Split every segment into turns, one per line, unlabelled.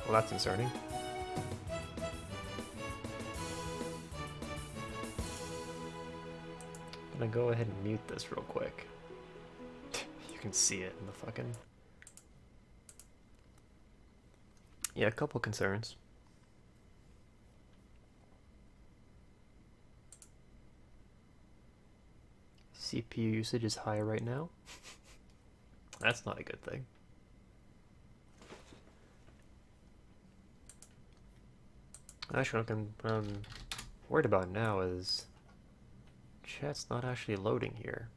Well, that's concerning. I'm gonna go ahead and mute this real quick. You can see it in the fucking... Yeah, a couple concerns. CPU usage is high right now. That's not a good thing. Actually, what I'm worried about now is chat's not actually loading here.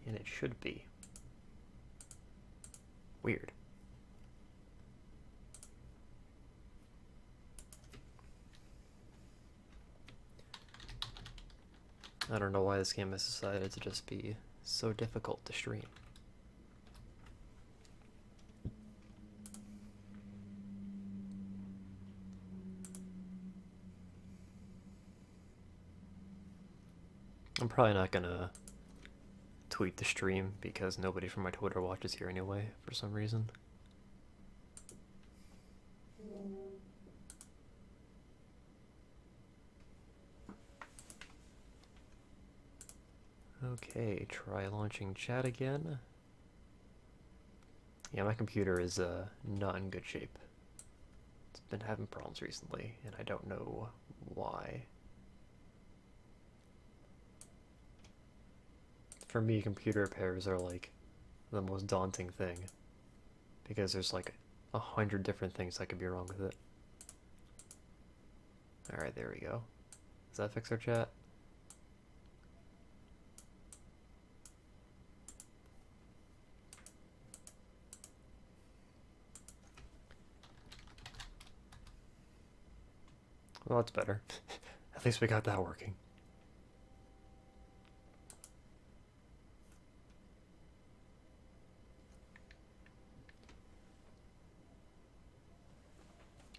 And it should be. Weird. I don't know why this game has decided to just be so difficult to stream. I'm probably not gonna tweet the stream because nobody from my Twitter watches here anyway, for some reason. Okay, try launching chat again. Yeah, my computer is not in good shape. It's been having problems recently, and I don't know why. For me, computer repairs are like the most daunting thing, because there's like 100 different things that could be wrong with it. Alright, there we go. Does that fix our chat? Well, that's better. At least we got that working.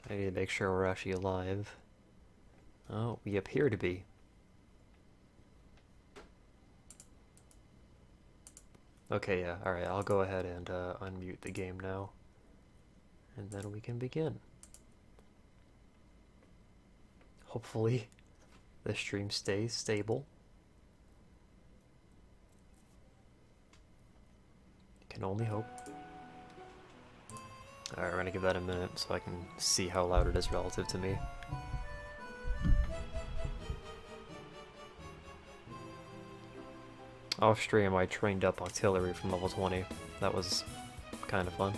I need to make sure we're actually alive. Oh, we appear to be. Okay, yeah, alright, I'll go ahead and unmute the game now. And then we can begin. Hopefully, the stream stays stable. Can only hope. Alright, we're gonna give that a minute so I can see how loud it is relative to me. Off stream, I trained up artillery from level 20. That was kind of fun.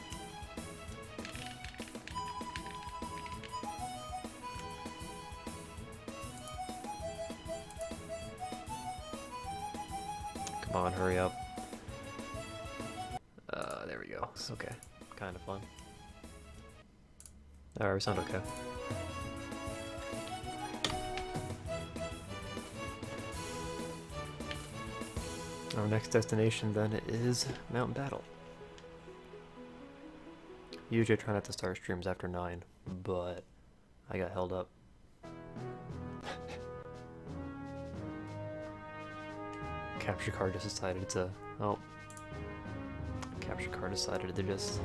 Come on, hurry up. There we go. It's okay. Kind of fun. Alright, we sound okay. Our next destination then is Mountain Battle. Usually I try not to start streams after 9, but I got held up. Capture card just decided to... Oh. Capture card decided to just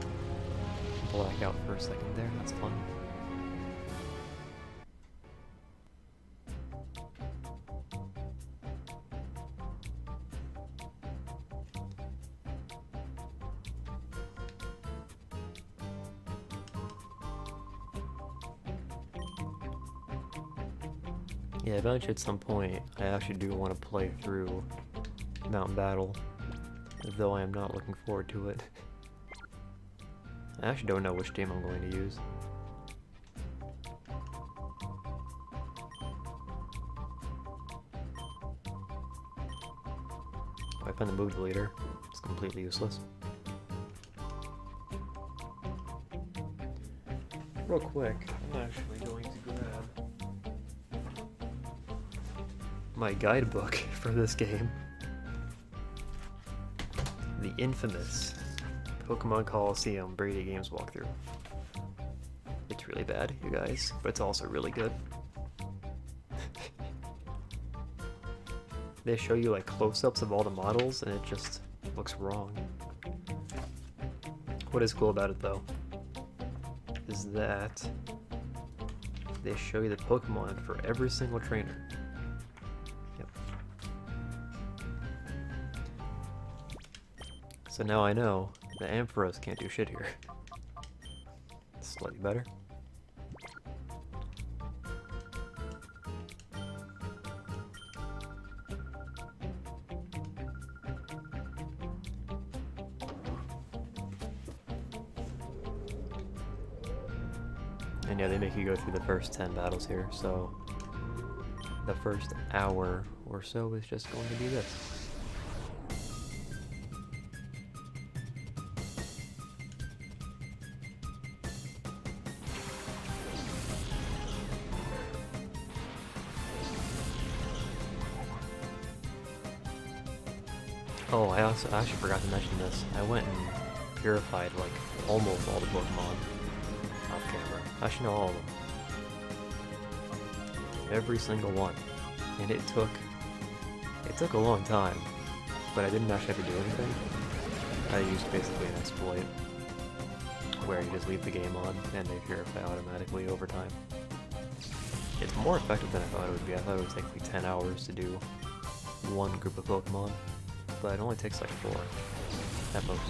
black out for a second there. That's fun. Yeah, eventually at some point, I actually do want to play through Mountain Battle, though I am not looking forward to it. I actually don't know which team I'm going to use. I find the move leader. It's completely useless. Real quick, I'm actually going to grab my guidebook for this game. The infamous Pokemon Colosseum Brady Games walkthrough. It's really bad, you guys, but it's also really good. They show you like close-ups of all the models and it just looks wrong. What is cool about it though is that they show you the Pokemon for every single trainer. Yep. So now I know the Ampharos can't do shit here. Slightly better. And yeah, they make you go through the first 10 battles here, so the first hour or so is just going to be this. Oh, I actually forgot to mention this. I went and purified like almost all the Pokemon off camera. Actually, no, all of them. Every single one. And it took a long time, but I didn't actually have to do anything. I used basically an exploit where you just leave the game on and they purify automatically over time. It's more effective than I thought it would be. I thought it would take like 10 hours to do one group of Pokemon, but it only takes like 4 at most.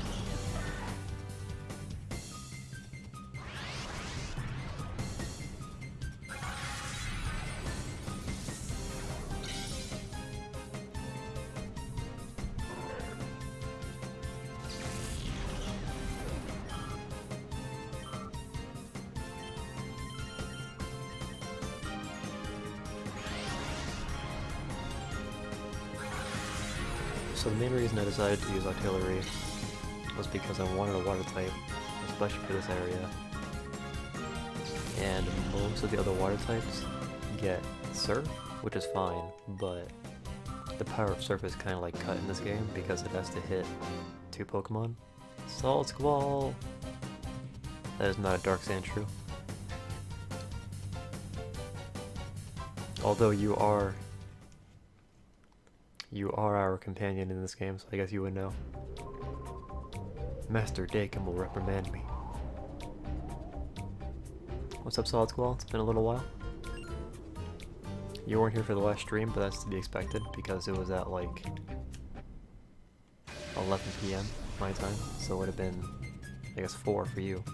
So the main reason I decided to use Artillery was because I wanted a water type, especially for this area. And most of the other water types get Surf, which is fine, but the power of Surf is kind of like cut in this game because it has to hit 2 Pokemon. Salt Squall! That is not a Dark Sandshrew. Although you are our companion in this game, so I guess you would know. Master Dakin will reprimand me. What's up, Solid Squall? It's been a little while. You weren't here for the last stream, but that's to be expected because it was at like 11 PM my time, so it would have been, I guess, 4 for you.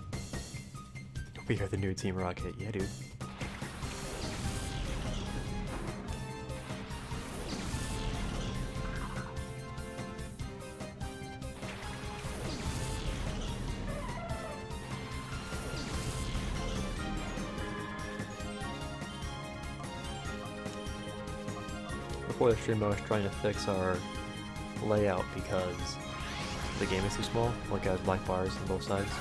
We are the new Team Rocket. Yeah, dude. Before the stream I was trying to fix our layout because the game is too small, like it has black bars on both sides.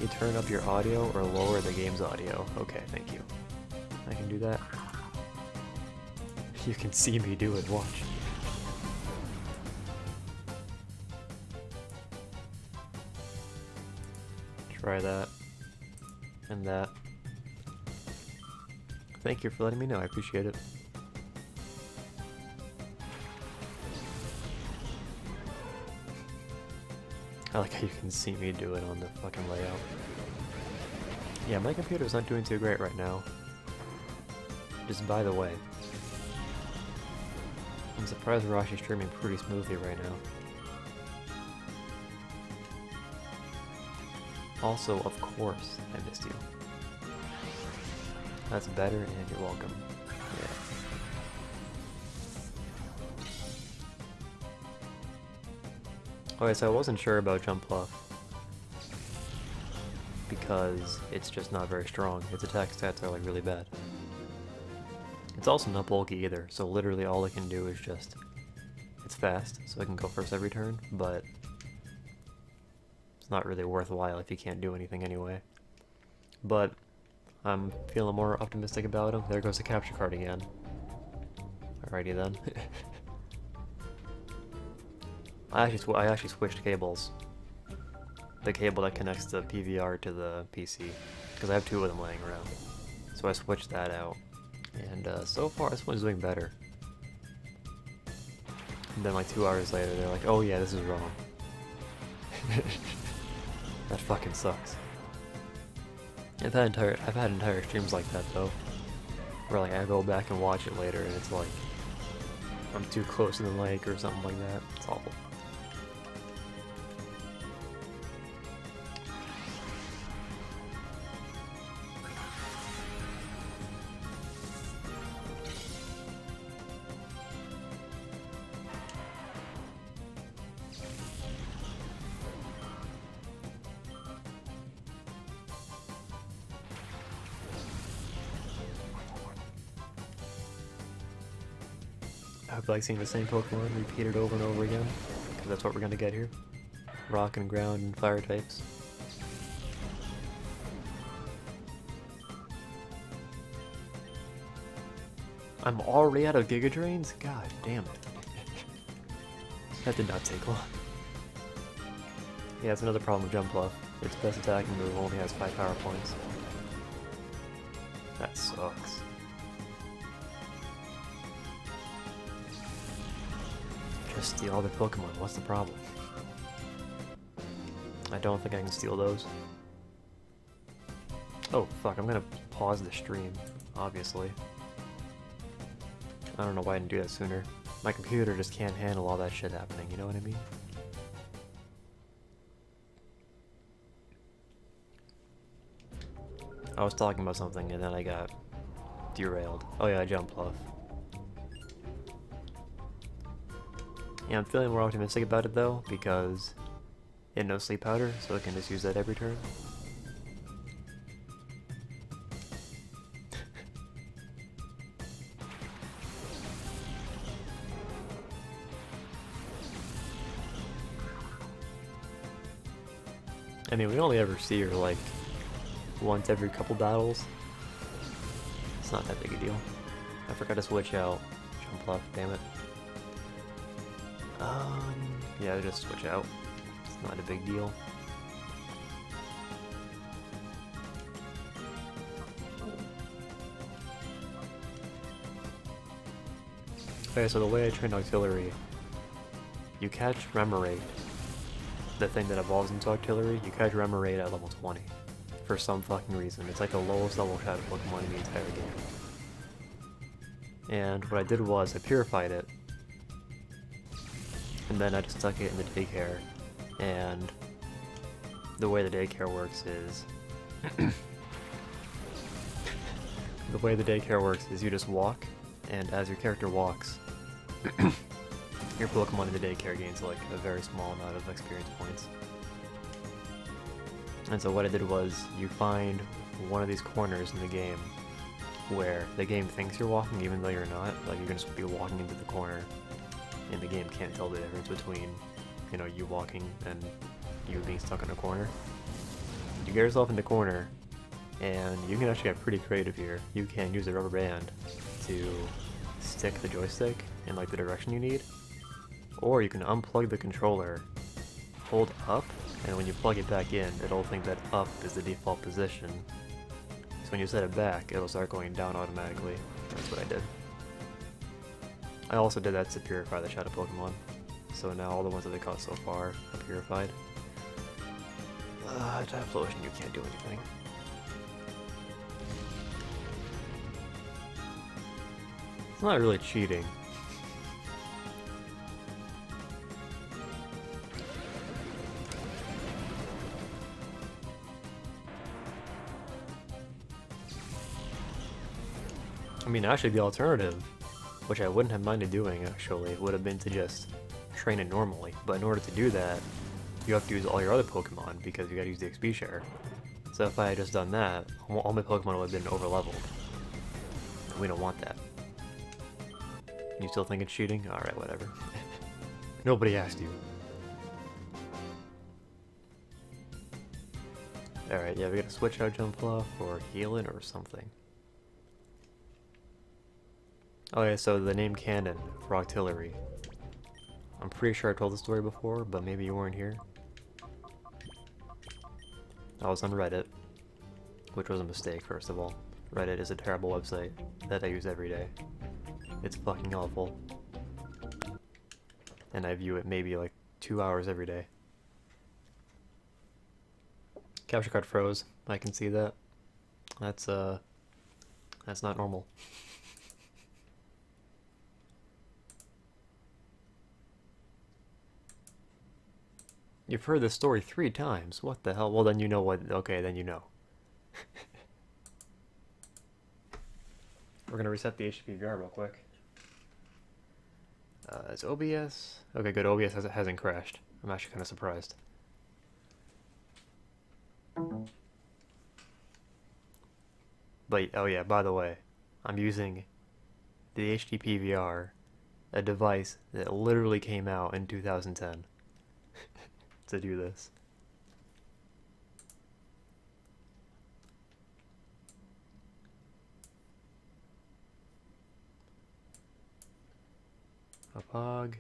You turn up your audio or lower the game's audio. Okay, thank you. I can do that. You can see me do it, watch. Try that. And that. Thank you for letting me know, I appreciate it. I like how you can see me do it on the fucking layout. Yeah, my computer's not doing too great right now. Just by the way. I'm surprised we're actually streaming pretty smoothly right now. Also, of course, I missed you. That's better, and you're welcome. Yeah. Okay, so I wasn't sure about Jump Pluff because it's just not very strong. Its attack stats are like really bad. It's also not bulky either, so literally all it can do is just... It's fast, so it can go first every turn, but it's not really worthwhile if you can't do anything anyway. But I'm feeling more optimistic about him. There goes the capture card again. Alrighty then. I actually switched cables. The cable that connects the PVR to the PC, because I have 2 of them laying around. So I switched that out, and so far this one's doing better. And then like 2 hours later, they're like, "Oh yeah, this is wrong." That fucking sucks. I've had entire streams like that though, where like I go back and watch it later and it's like I'm too close to the mic or something like that. It's awful. I hope like seeing the same Pokemon repeated over and over again, because that's what we're gonna get here. Rock and ground and fire types. I'm already out of Giga Drains? God damn it. That did not take long. Yeah, it's another problem with Jump Bluff. Its best attacking move only has 5 power points. That sucks. Just steal all the Pokemon, what's the problem? I don't think I can steal those. Oh fuck, I'm gonna pause the stream, obviously. I don't know why I didn't do that sooner. My computer just can't handle all that shit happening, you know what I mean? I was talking about something and then I got derailed. Oh yeah, Jump Bluff. Yeah, I'm feeling more optimistic about it though, because it knows Sleep Powder, so I can just use that every turn. I mean, we only ever see her like once every couple battles. It's not that big a deal. I forgot to switch out Jump Bluff, damn it. Yeah, just switch out. It's not a big deal. Okay, so the way I train Auxiliary, you catch Remoraid, the thing that evolves into Auxiliary, you catch Remoraid at level 20. For some fucking reason. It's like the lowest level Shadow Pokemon in the entire game. And what I did was, I purified it, and then I just stuck it in the daycare, and the way the daycare works is... the way the daycare works is you just walk, and as your character walks, your Pokemon in the daycare gains like a very small amount of experience points. And so what I did was, you find one of these corners in the game where the game thinks you're walking even though you're not. Like, you're gonna just be walking into the corner, and the game can't tell the difference between, you know, you walking and you being stuck in a corner. You get yourself in the corner, and you can actually get pretty creative here. You can use a rubber band to stick the joystick in like the direction you need, or you can unplug the controller, hold up, and when you plug it back in, it'll think that up is the default position. So when you set it back, it'll start going down automatically. That's what I did. I also did that to purify the Shadow Pokemon. So now all the ones that they caught so far are purified. Typhlosion, you can't do anything. It's not really cheating. I mean, actually the alternative, which I wouldn't have minded doing actually, would have been to just train it normally. But in order to do that, you have to use all your other Pokemon because you gotta use the XP share. So if I had just done that, all my Pokemon would have been over-leveled. We don't want that. You still think it's cheating? Alright, whatever. Nobody asked you. Alright, yeah, we gotta switch out Jump Bluff or heal it or something. Okay, so the name Canon for Octillery. I'm pretty sure I told the story before, but maybe you weren't here. I was on Reddit, which was a mistake, first of all. Reddit is a terrible website that I use every day. It's fucking awful. And I view it maybe like 2 hours every day. Capture card froze. I can see that. That's not normal. You've heard this story 3 times. What the hell? Well, then you know what. Okay, then you know. We're gonna reset the HTTP real quick. It's OBS. Okay, good. OBS hasn't crashed. I'm actually kind of surprised. But, oh yeah, by the way, I'm using the HTTP VR, a device that literally came out in 2010 to do this. A pog.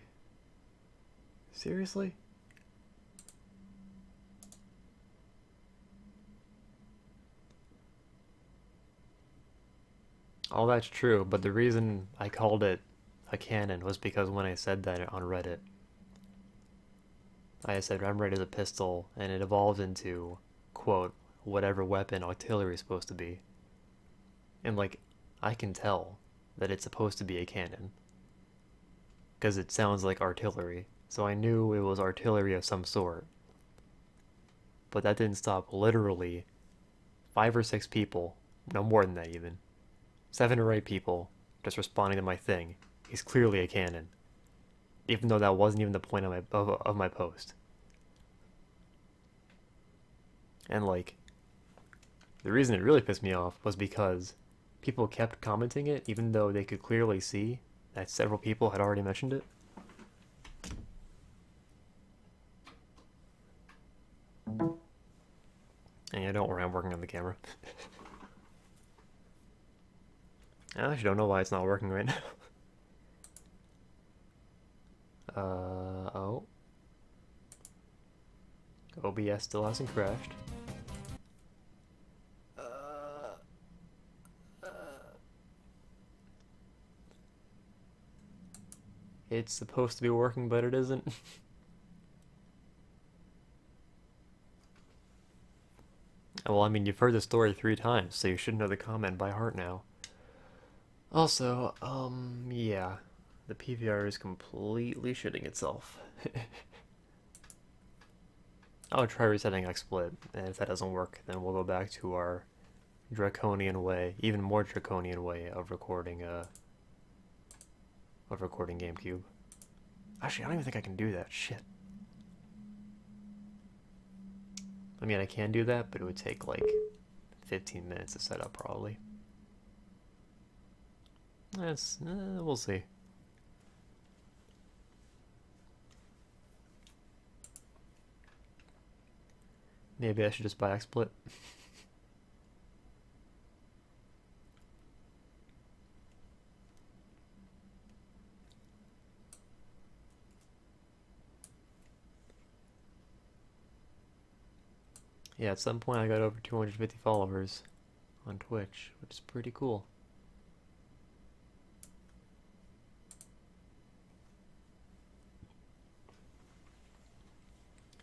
Seriously? All that's true, but the reason I called it a cannon was because when I said that on Reddit, I said I'm ready as a pistol, and it evolved into, quote, whatever weapon artillery is supposed to be. And like, I can tell that it's supposed to be a cannon. Because it sounds like artillery, so I knew it was artillery of some sort. But that didn't stop literally 5 or 6 people, no more than that even, 7 or 8 people just responding to my thing. He's clearly a cannon. Even though that wasn't even the point of my post. And like, the reason it really pissed me off was because people kept commenting it even though they could clearly see that several people had already mentioned it. And yeah, don't worry, I'm working on the camera. I actually don't know why it's not working right now. Oh. OBS still hasn't crashed. It's supposed to be working, but it isn't. Well, I mean, you've heard the story 3 times, so you should know the comment by heart now. Also, yeah. The PVR is completely shitting itself. I'll try resetting XSplit, and if that doesn't work, then we'll go back to our draconian way, even more draconian way of recording GameCube. Actually, I don't even think I can do that. Shit. I mean, I can do that, but it would take like 15 minutes to set up, probably. We'll see. Maybe I should just buy XSplit. Yeah, at some point I got over 250 followers on Twitch, which is pretty cool.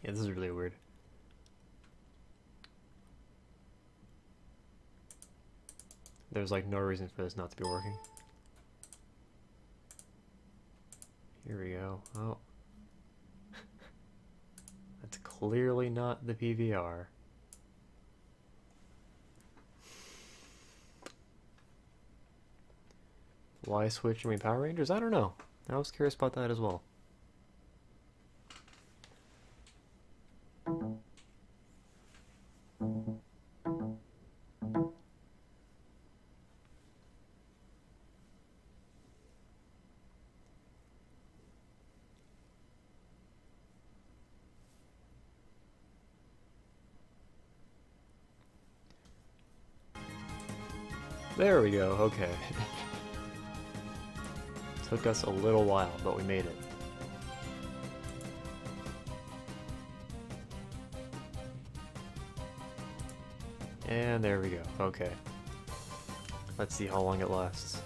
Yeah, this is really weird. There's like no reason for this not to be working. Here we go. Oh. That's clearly not the PVR. Why switch between Power Rangers? I don't know. I was curious about that as well. There we go, okay. Took us a little while, but we made it. And there we go, okay. Let's see how long it lasts.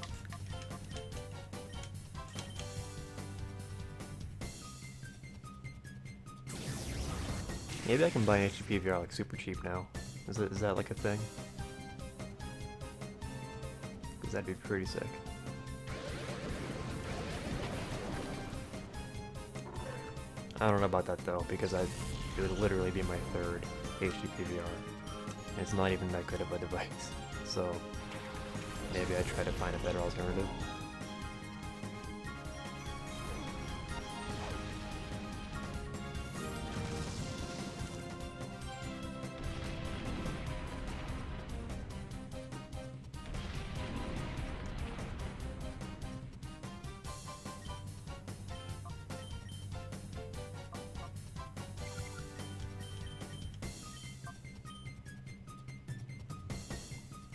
Maybe I can buy an HD PVR like super cheap now. Is that like a thing? Because that'd be pretty sick. I don't know about that though, because it would literally be my third HD PVR. And it's not even that good of a device. So maybe I try to find a better alternative.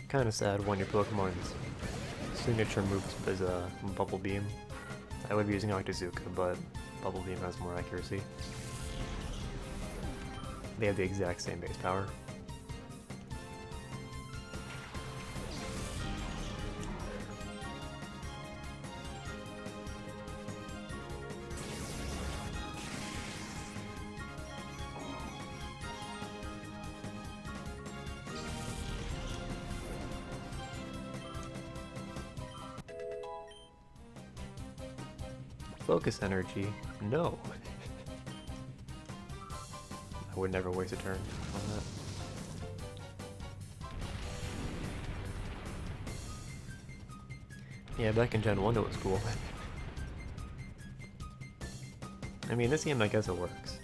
Kind of sad when your Pokemon's signature move is Bubble Beam. I would be using Octazooka, but Bubble Beam has more accuracy. They have the exact same base power. Focus energy? No. I would never waste a turn on that. Yeah, back in Gen 1 that was cool. I mean, this game I guess it works.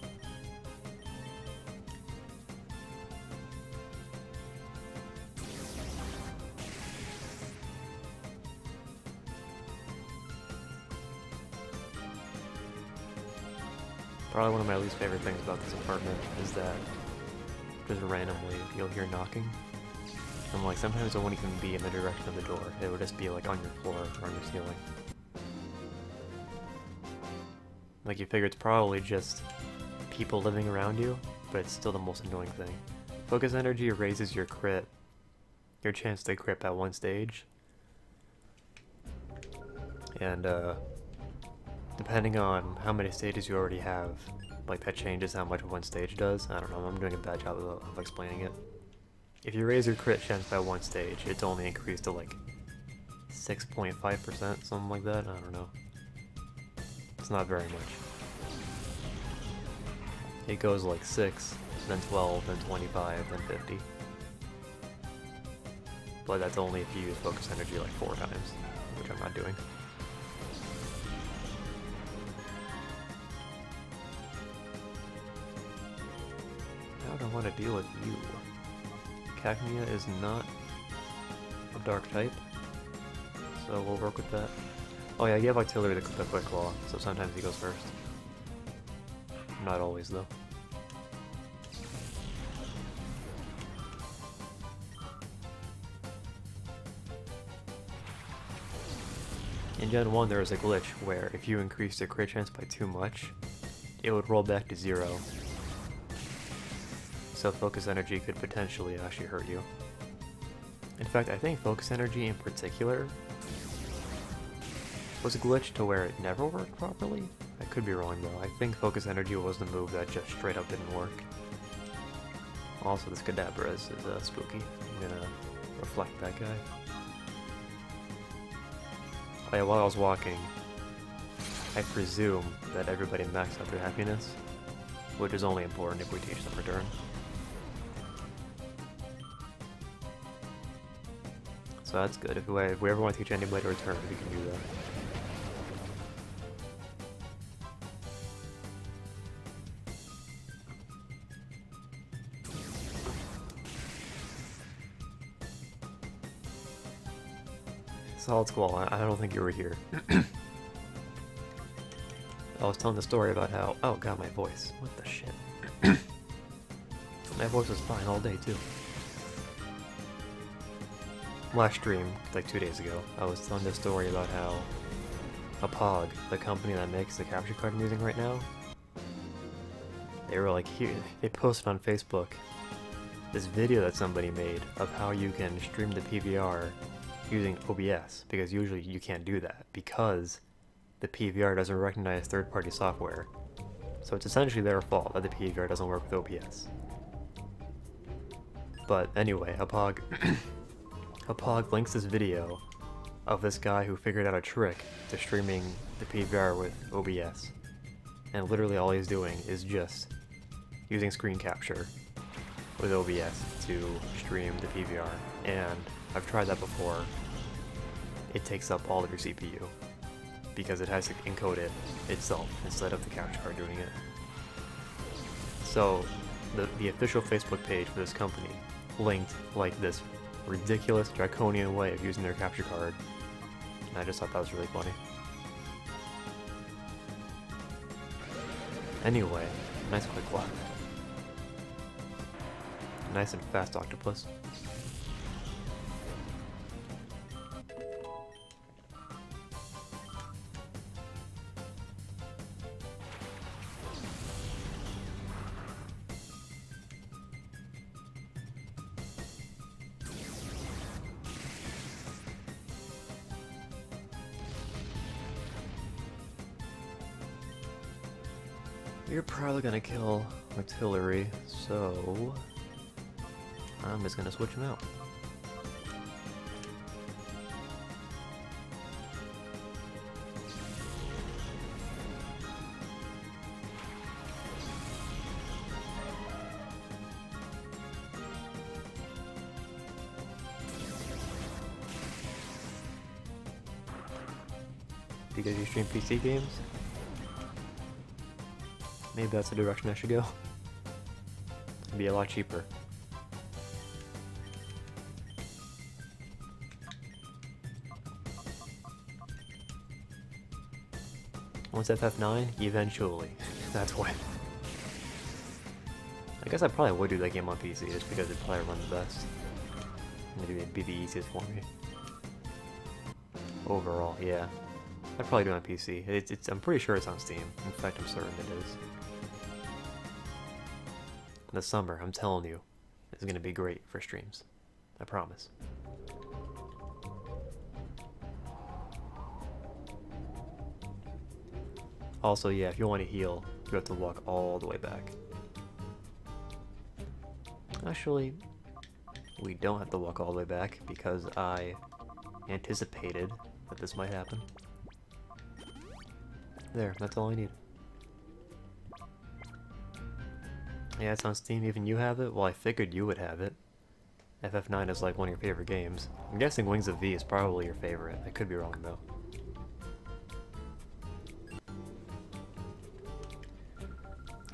Probably one of my least favorite things about this apartment is that just randomly you'll hear knocking. And like sometimes it won't even be in the direction of the door, it would just be like on your floor or on your ceiling. Like you figure it's probably just people living around you, but it's still the most annoying thing. Focus energy raises your chance to crit at one stage. And depending on how many stages you already have, like that changes how much one stage does. I don't know, I'm doing a bad job of explaining it. If you raise your crit chance by one stage, it's only increased to like 6.5%, something like that, I don't know. It's not very much. It goes like 6, then 12, then 25, then 50. But that's only if you use focus energy like 4 times, which I'm not doing. How do I want to deal with you? Cacnea is not a dark type, so we'll work with that. Oh yeah, you have Artillery the Quick Claw, so sometimes he goes first. Not always though. In Gen 1 there was a glitch where if you increased your crit chance by too much, it would roll back to 0. So focus energy could potentially actually hurt you. In fact, I think focus energy in particular was glitched to where it never worked properly. I could be wrong though. I think focus energy was the move that just straight up didn't work. Also, this Kadabra is spooky. I'm gonna reflect that guy. Oh yeah, while I was walking, I presume that everybody maxed out their happiness, which is only important if we teach them return. So that's good. If we ever want to teach anybody to return, we can do that. Solid Squall, I don't think you were here. I was telling the story about how... Oh god, my voice. What the shit? My voice was fine all day, too. Last stream, like 2 days ago, I was telling the story about how Apog, the company that makes the capture card I'm using right now, they were like, here, they posted on Facebook this video that somebody made of how you can stream the PVR using OBS, because usually you can't do that because the PVR doesn't recognize third-party software. So it's essentially their fault that the PVR doesn't work with OBS. But anyway, Hapog links this video of this guy who figured out a trick to streaming the PVR with OBS. And literally all he's doing is just using screen capture with OBS to stream the PVR. And I've tried that before. It takes up all of your CPU because it has to encode it itself instead of the capture card doing it. So the official Facebook page for this company linked like this ridiculous draconian way of using their capture card, and I just thought that was really funny. Anyway, nice quick walk. Nice and fast octopus. You're probably gonna kill artillery, so I'm just gonna switch him out. Because you stream PC games? Maybe that's the direction I should go. It'd be a lot cheaper. Once FF9, eventually. That's when. I guess I probably would do that game on PC just because it'd probably run the best. Maybe it'd be the easiest for me. Overall, yeah. I'd probably do it on PC. I'm pretty sure it's on Steam. In fact, I'm certain it is. The summer, I'm telling you, is going to be great for streams. I promise. Also, yeah, if you want to heal, you have to walk all the way back. Actually, we don't have to walk all the way back because I anticipated that this might happen. There, that's all I need. Yeah, it's on Steam, even you have it? Well, I figured you would have it. FF9 is like one of your favorite games. I'm guessing Wings of V is probably your favorite. I could be wrong though.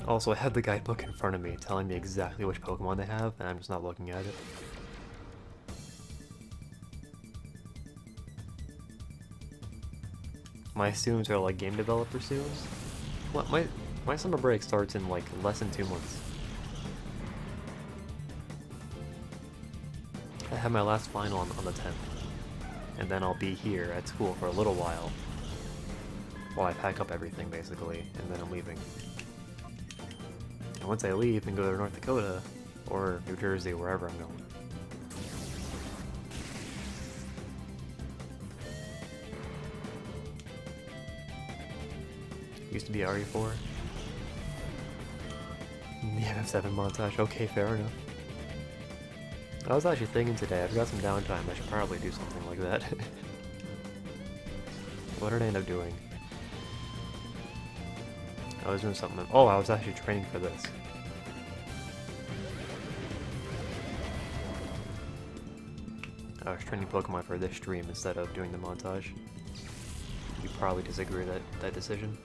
Also, I have the guidebook in front of me telling me exactly which Pokemon they have, and I'm just not looking at it. My students are like game developer students. What, my summer break starts in like less than 2 months. I have my last final on the 10th, and then I'll be here at school for a little while I pack up everything basically, and then I'm leaving. And once I leave and go to North Dakota or New Jersey, wherever I'm going, used to be RE4. The FF7 montage, okay, fair enough. I was actually thinking today, I've got some downtime, I should probably do something like that. What did I end up doing? I was doing something. Oh, I was actually training for this. I was training Pokemon for this stream instead of doing the montage. You probably disagree with that decision.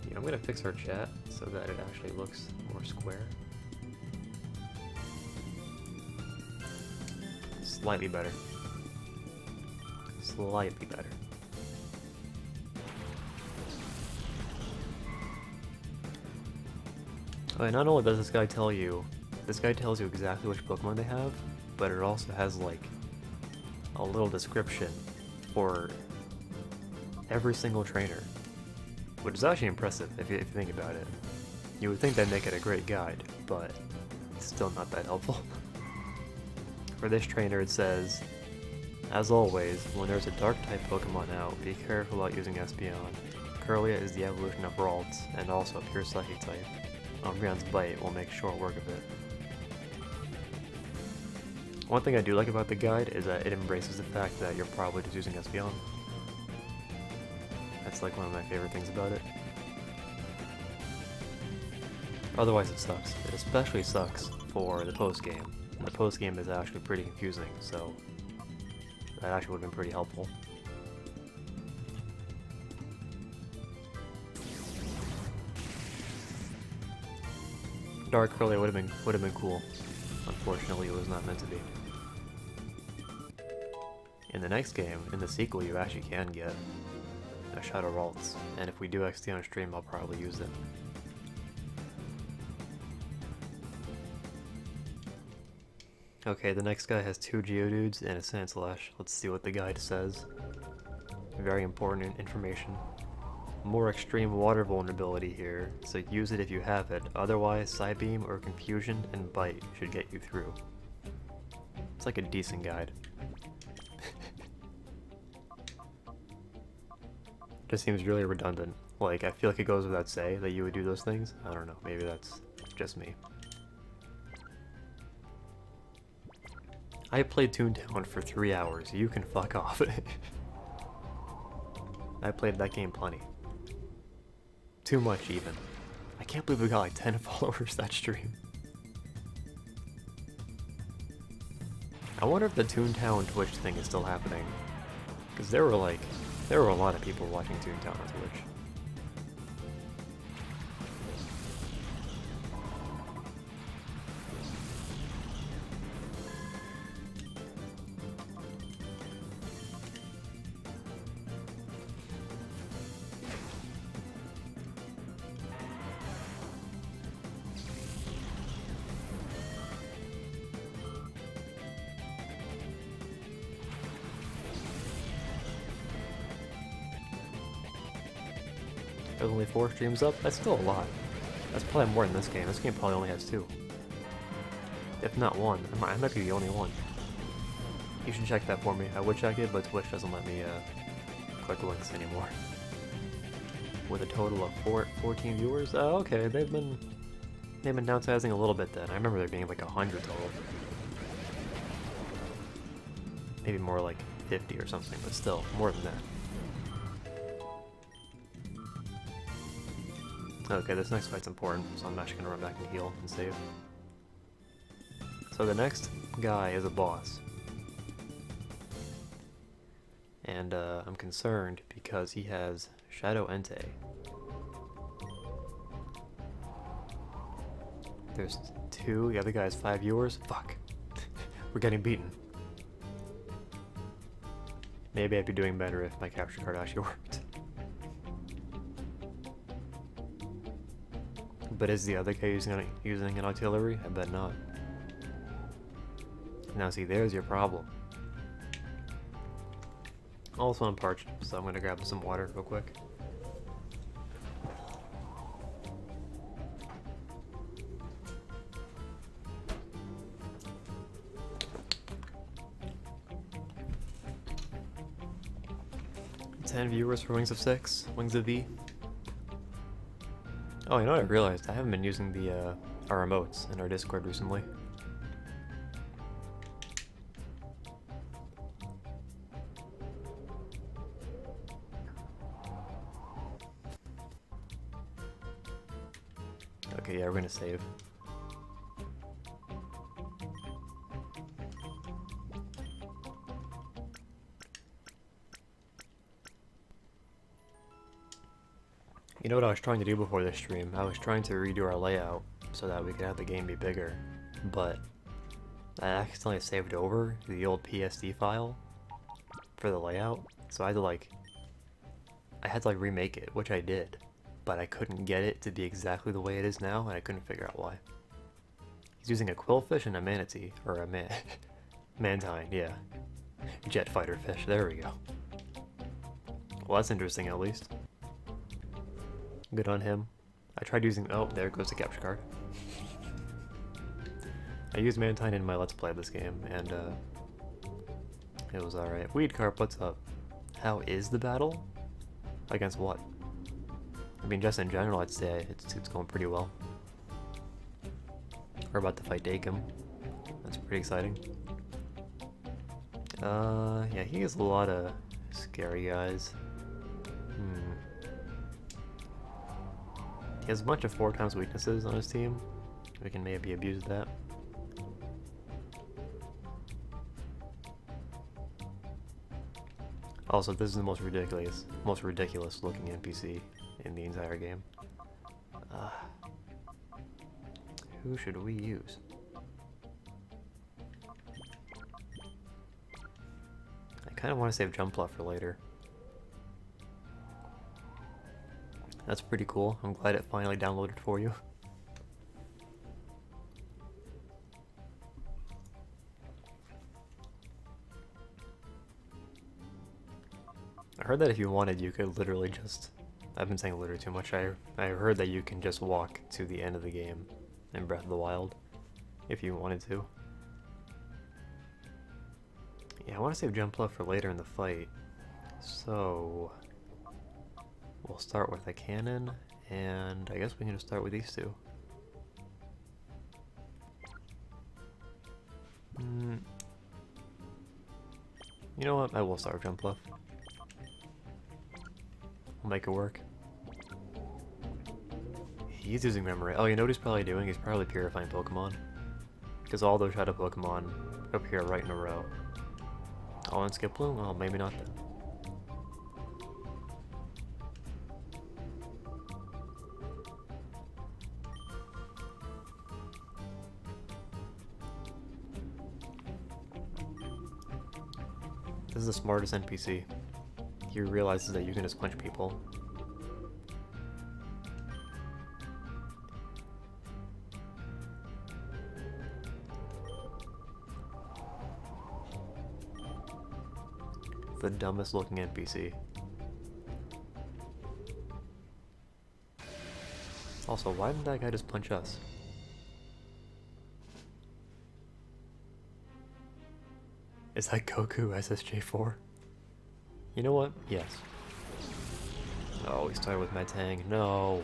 Yeah, I'm gonna fix our chat so that it actually looks more square. Slightly better. Slightly better. Okay, not only does this guy tells you exactly which Pokemon they have, but it also has like a little description for every single trainer, which is actually impressive if you think about it. You would think that'd make it a great guide, but it's still not that helpful. For this trainer it says, as always, when there's a dark type Pokemon out, be careful about using Espeon. Curlia is the evolution of Ralts, and also a pure Psychic type. Umbreon's Bite will make short work of it. One thing I do like about the guide is that it embraces the fact that you're probably just using Espeon. That's like one of my favorite things about it. Otherwise it sucks. It especially sucks for the post-game. The post-game is actually pretty confusing, so that actually would have been pretty helpful. Dark Curly would have been cool. Unfortunately, it was not meant to be. In the next game, in the sequel, you actually can get a Shadow Ralts, and if we do XD on stream, I'll probably use it. Okay, the next guy has 2 Geodudes and a Sandslash. Let's see what the guide says. Very important information. More extreme water vulnerability here, so use it if you have it. Otherwise, Psybeam or Confusion and Bite should get you through. It's like a decent guide. Just seems really redundant. Like, I feel like it goes without say that you would do those things. I don't know, maybe that's just me. I played Toontown for 3 hours. You can fuck off. I played that game plenty. Too much, even. I can't believe we got like 10 followers that stream. I wonder if the Toontown Twitch thing is still happening. Because there were a lot of people watching Toontown on Twitch. There's only 4 streams up? That's still a lot. That's probably more than this game. This game probably only has 2. If not 1. I might be the only one. You should check that for me. I would check it, but Twitch doesn't let me click links anymore. With a total of 14 viewers? Oh, okay. They've been downsizing a little bit then. I remember there being like 100 total. Maybe more like 50 or something, but still, more than that. Okay, this next fight's important, so I'm actually gonna run back and heal and save. So the next guy is a boss. And I'm concerned because he has Shadow Entei. There's 2, the other guy has 5 viewers. Fuck. We're getting beaten. Maybe I'd be doing better if my capture card actually worked. But is the other guy using an artillery? I bet not. Now see, there's your problem. Also I'm parched, so I'm gonna grab some water real quick. $10 viewers for Wings of 6, Wings of V. Oh, you know what I realized? I haven't been using our emotes in our Discord recently. Okay, yeah, we're gonna save. You know what I was trying to do before this stream? I was trying to redo our layout so that we could have the game be bigger, but I accidentally saved over the old PSD file for the layout, so I had to remake it, which I did, but I couldn't get it to be exactly the way it is now, and I couldn't figure out why. He's using a Quillfish and a Manatee, or a Mantine, yeah. Jet Fighter Fish, there we go. Well, that's interesting at least. Good on him. I tried using... oh, there goes the capture card. I used Mantine in my Let's Play of this game, and it was alright. Weed Carp, what's up? How is the battle? Against what? I mean, just in general, I'd say it's going pretty well. We're about to fight Dakem. That's pretty exciting. Yeah, he has a lot of scary guys. He has a bunch of 4x weaknesses on his team. We can maybe abuse that. Also, this is the most ridiculous looking NPC in the entire game. Who should we use? I kind of want to save Jumpluff for later. That's pretty cool. I'm glad it finally downloaded for you. I heard that if you wanted, you could literally just... I've been saying literally too much. I heard that you can just walk to the end of the game in Breath of the Wild if you wanted to. Yeah, I want to save Jumpluff for later in the fight. So... we'll start with a cannon, and I guess we can just start with these two. You know what? I will start with Jumpluff. We'll make it work. He's using memory. Oh, you know what he's probably doing? He's probably purifying Pokemon. Because all those shadow Pokemon appear right in a row. Oh, and Skiploom? Oh, maybe not then. This is the smartest NPC. He realizes that you can just punch people. The dumbest looking NPC. Also, why didn't that guy just punch us? Is that Goku SSJ4? You know what? Yes. Oh, we started with Metang. No.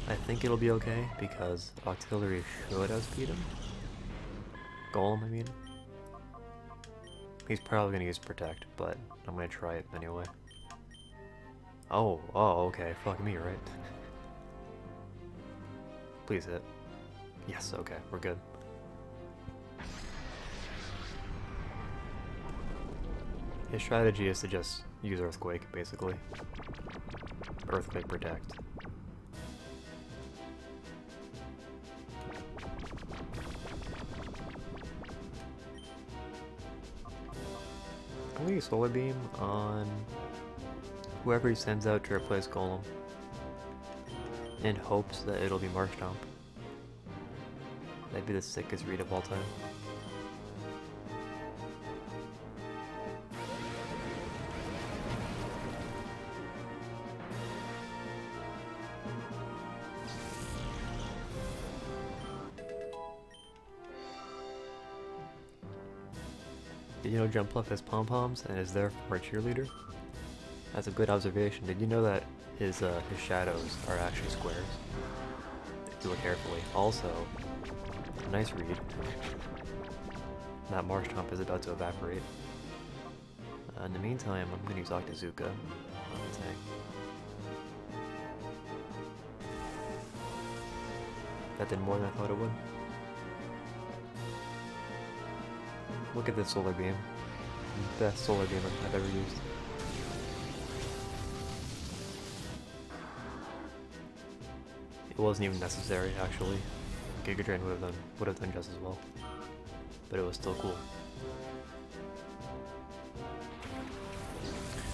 I think it'll be okay because Octillery should outspeed him. Golem, I mean. He's probably gonna use Protect, but I'm gonna try it anyway. Oh, okay. Fuck me, right? Please hit. Yes, okay, we're good. His strategy is to just use Earthquake, basically. Earthquake Protect. I'm gonna use Solar Beam on whoever he sends out to replace Golem, in hopes that it'll be Marshtomp. That'd be the sickest read of all time. Did you know Jumpluff has pom-poms and is therefore a cheerleader? That's a good observation. Did you know that his shadows are actually squares? If you look carefully. Also, nice read. That Marshtomp is about to evaporate. In the meantime, I'm going to use Octazooka on the tank. That did more than I thought it would. Look at this Solar Beam. Best Solar Beam I've ever used. It wasn't even necessary, actually. Giga Drain would have done just as well. But it was still cool.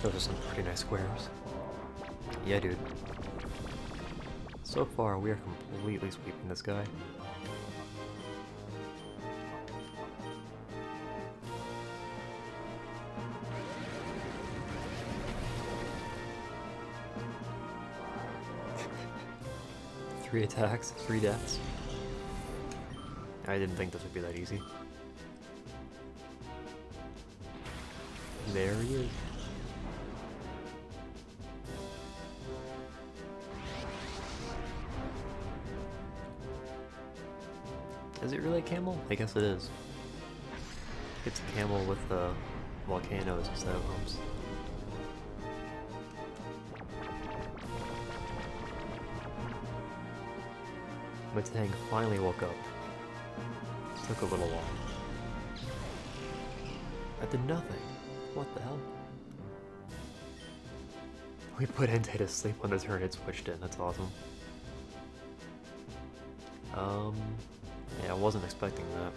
Those are some pretty nice squares. Yeah, dude. So far, we are completely sweeping this guy. Three attacks, 3 deaths. I didn't think this would be that easy. There he is. Is it really a camel? I guess it is. It's a camel with volcanoes instead of humps. My tank finally woke up. Took a little while. I did nothing. What the hell? We put Entei to sleep on the turn it switched in. That's awesome. Yeah, I wasn't expecting that.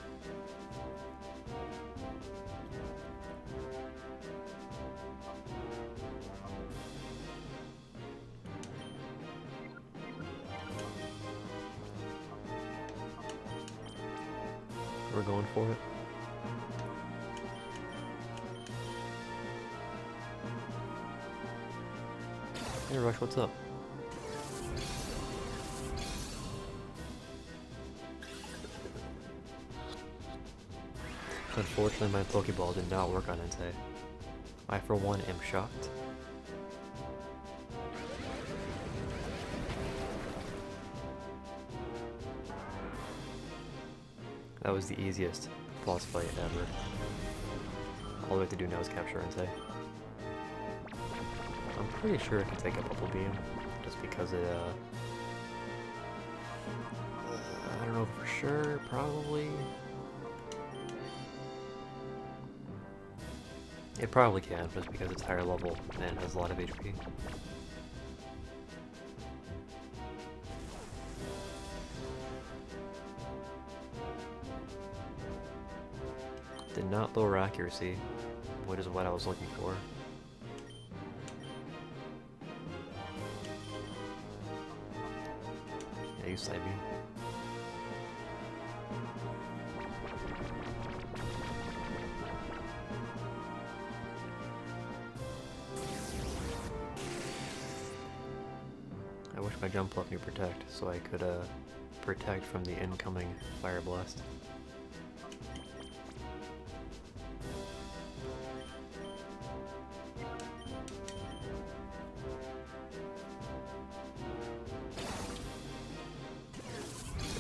We're going for it. Hey Rush, what's up? Unfortunately, my Pokeball did not work on Entei. I, for one, am shocked. That was the easiest boss fight ever. All we have to do now is capture Entei. I'm pretty sure it can take a Bubble Beam, just because it, I don't know for sure, probably. It probably can, just because it's higher level and has a lot of HP. Did not lower accuracy, which is what I was looking for. Yeah, you side me. I wish my jump left knew protect, so I could protect from the incoming fire blast.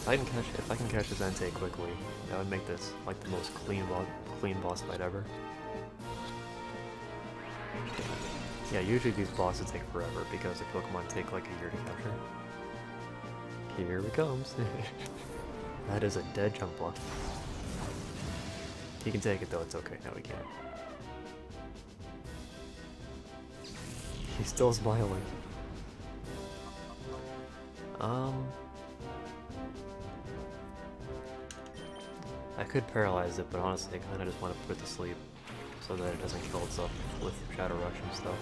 If I can catch this Entei quickly, that would make this like the most clean boss fight ever. Yeah, usually these bosses take forever because the Pokemon take like a year to capture. Here it comes. That is a dead jump block. He can take it though, it's okay. No, he can't. He's still smiling. I could paralyze it, but honestly I kinda just want to put it to sleep so that it doesn't kill itself with Shadow Rush and stuff.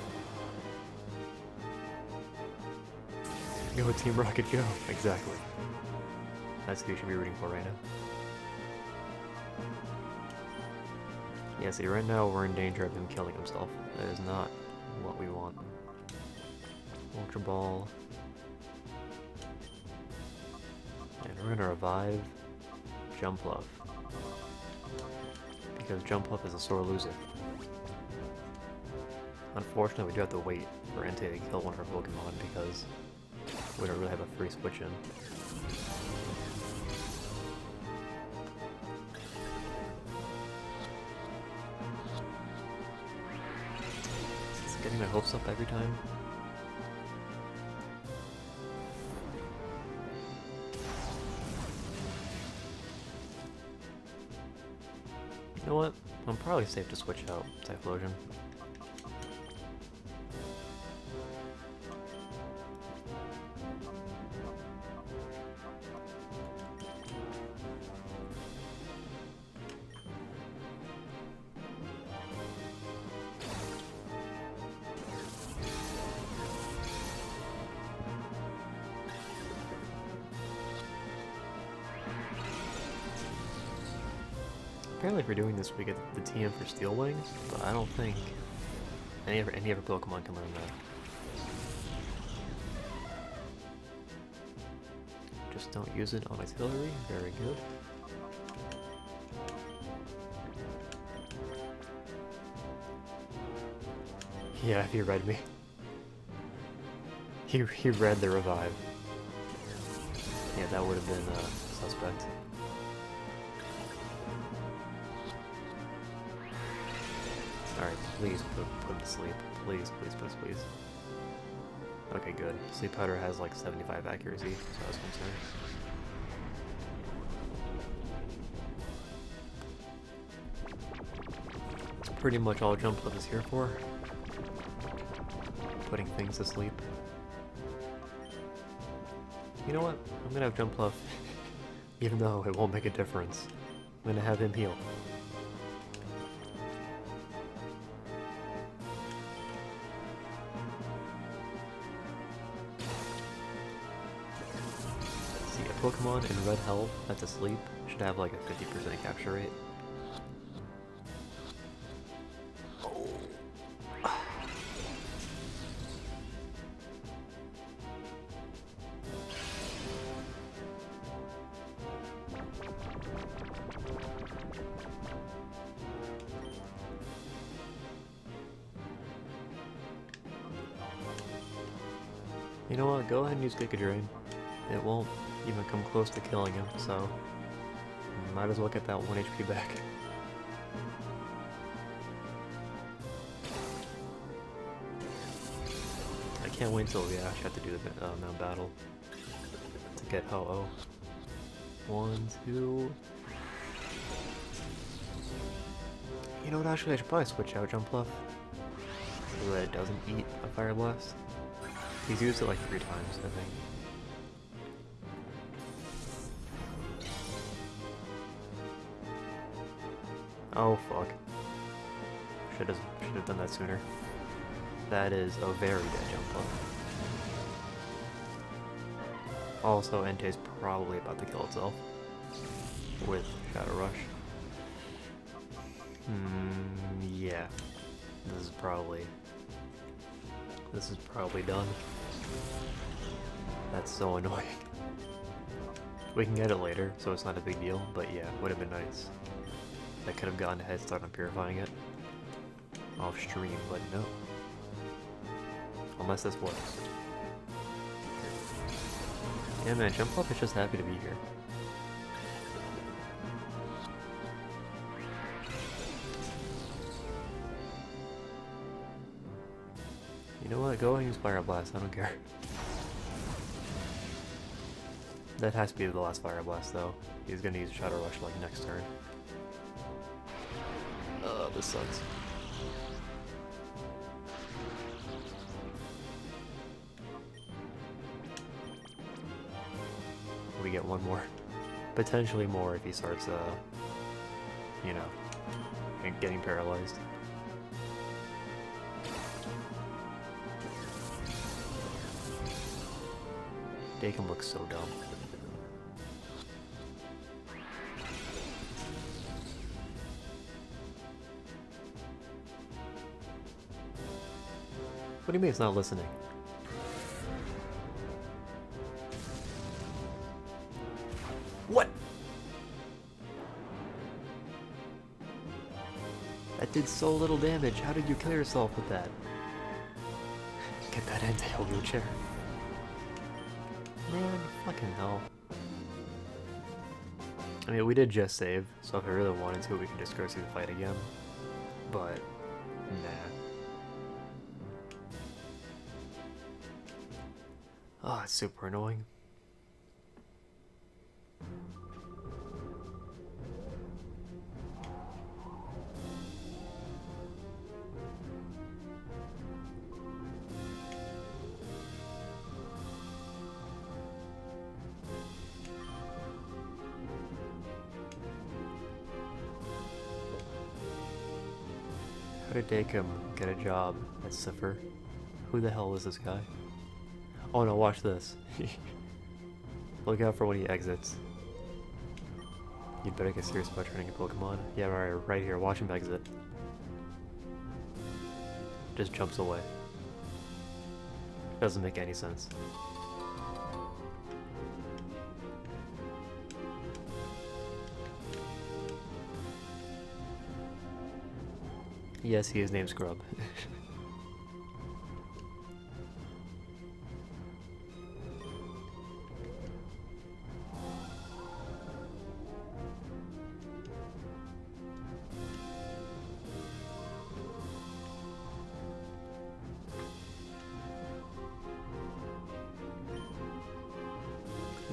Go Team Rocket, go! Exactly. That's who you should be rooting for right now. Yeah, see, right now we're in danger of him killing himself. That is not what we want. Ultra Ball. And we're gonna revive Jumpluff. Because Jumpluff is a sore loser. Unfortunately, we do have to wait for Entei to kill one of our Pokemon because we don't really have a free switch in. It's getting my hopes up every time. You know what? I'm probably safe to switch out Typhlosion. Apparently if we're doing this we get the TM for Steel Wing, but I don't think any other Pokemon can learn that. Just don't use it on Artillery, very good. Yeah, he read me. He read the revive. Yeah, that would have been suspect. Alright, please put him to sleep. Please, please, please, please. Okay, good. Sleep powder has like 75 accuracy, so I was concerned. That's pretty much all Jump Club is here for. Putting things to sleep. You know what? I'm gonna have Jump Fluff, even though it won't make a difference. I'm gonna have him heal. See, a Pokemon in red health that's asleep should have like a 50% capture rate. You know what, go ahead and use Giga Drain. It won't even come close to killing him, so might as well get that 1 HP back. I can't wait until we actually have to do the Mount Battle to get Ho-Oh. 1, 2... You know what, actually I should probably switch out Jump Fluff so that it doesn't eat a Fire Blast. He's used it like 3 times, I think. Oh fuck. Should have done that sooner. That is a very dead Jump Fluff. Also, Entei's probably about to kill itself with Shadow Rush. Yeah. This is probably done. That's so annoying. We can get it later, so it's not a big deal, but yeah, would have been nice. I could have gotten a head start on purifying it off stream, but no. Unless this works. Yeah man, Jump Fluff is just happy to be here. You know what, go ahead and use Fire Blast, I don't care. That has to be the last Fire Blast though. He's gonna use Shadow Rush like next turn. This sucks. We get one more. Potentially more if he starts, you know, getting paralyzed. Dakin looks so dumb. What do you mean it's not listening? What? That did so little damage. How did you kill yourself with that? Get that Entei over your chair. Man, fucking hell. I mean, we did just save, so if I really wanted to, we could just go see the fight again. But, nah. Oh, it's super annoying. How did Dakin get a job at Cipher? Who the hell is this guy? Oh no, watch this. Look out for when he exits. You'd better get serious about training a Pokemon. Yeah, right here, watch him exit. Just jumps away. Doesn't make any sense. Yes, he is named Scrub.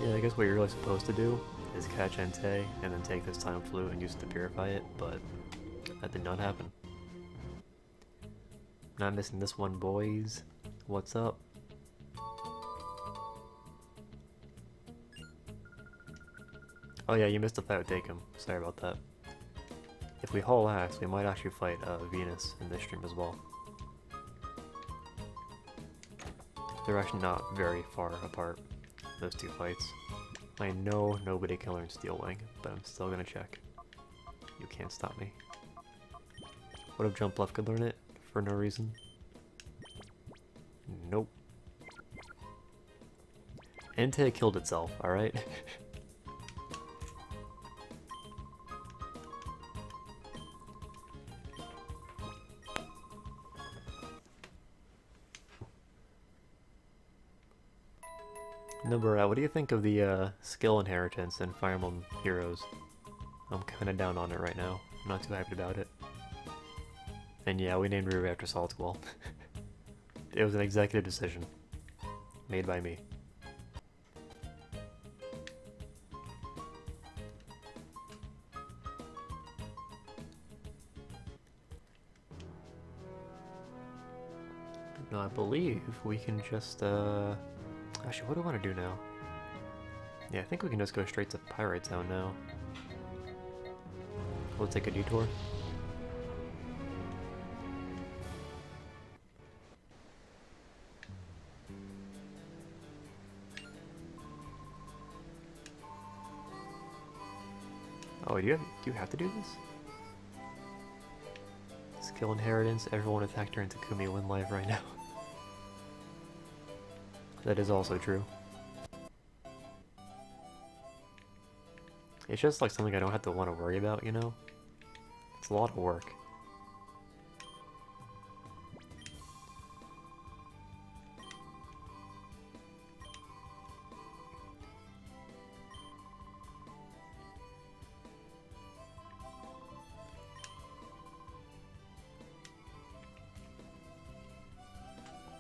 Yeah, I guess what you're really supposed to do is catch Entei and then take this time flute and use it to purify it, but that did not happen. Not missing this one, boys. What's up? Oh yeah, you missed the fight with Dakum. Sorry about that. If we haul axe, we might actually fight Venus in this stream as well. They're actually not very far apart, those two fights. I know nobody can learn Steel Wing, but I'm still gonna check. You can't stop me. What if Jump Left could learn it for no reason? Nope. Entei killed itself, alright? Number, what do you think of the skill inheritance in Fire Emblem Heroes? I'm kinda down on it right now. I'm not too hyped about it. And yeah, we named Ruru after Solid Squall. It was an executive decision. Made by me. No, I believe we can just, actually, what do I want to do now? Yeah, I think we can just go straight to Pirate Town now. We'll take a detour. Oh, do you have to do this? Skill inheritance, everyone attacked her into Takumi win life right now. That is also true. It's just like something I don't have to want to worry about, you know? It's a lot of work.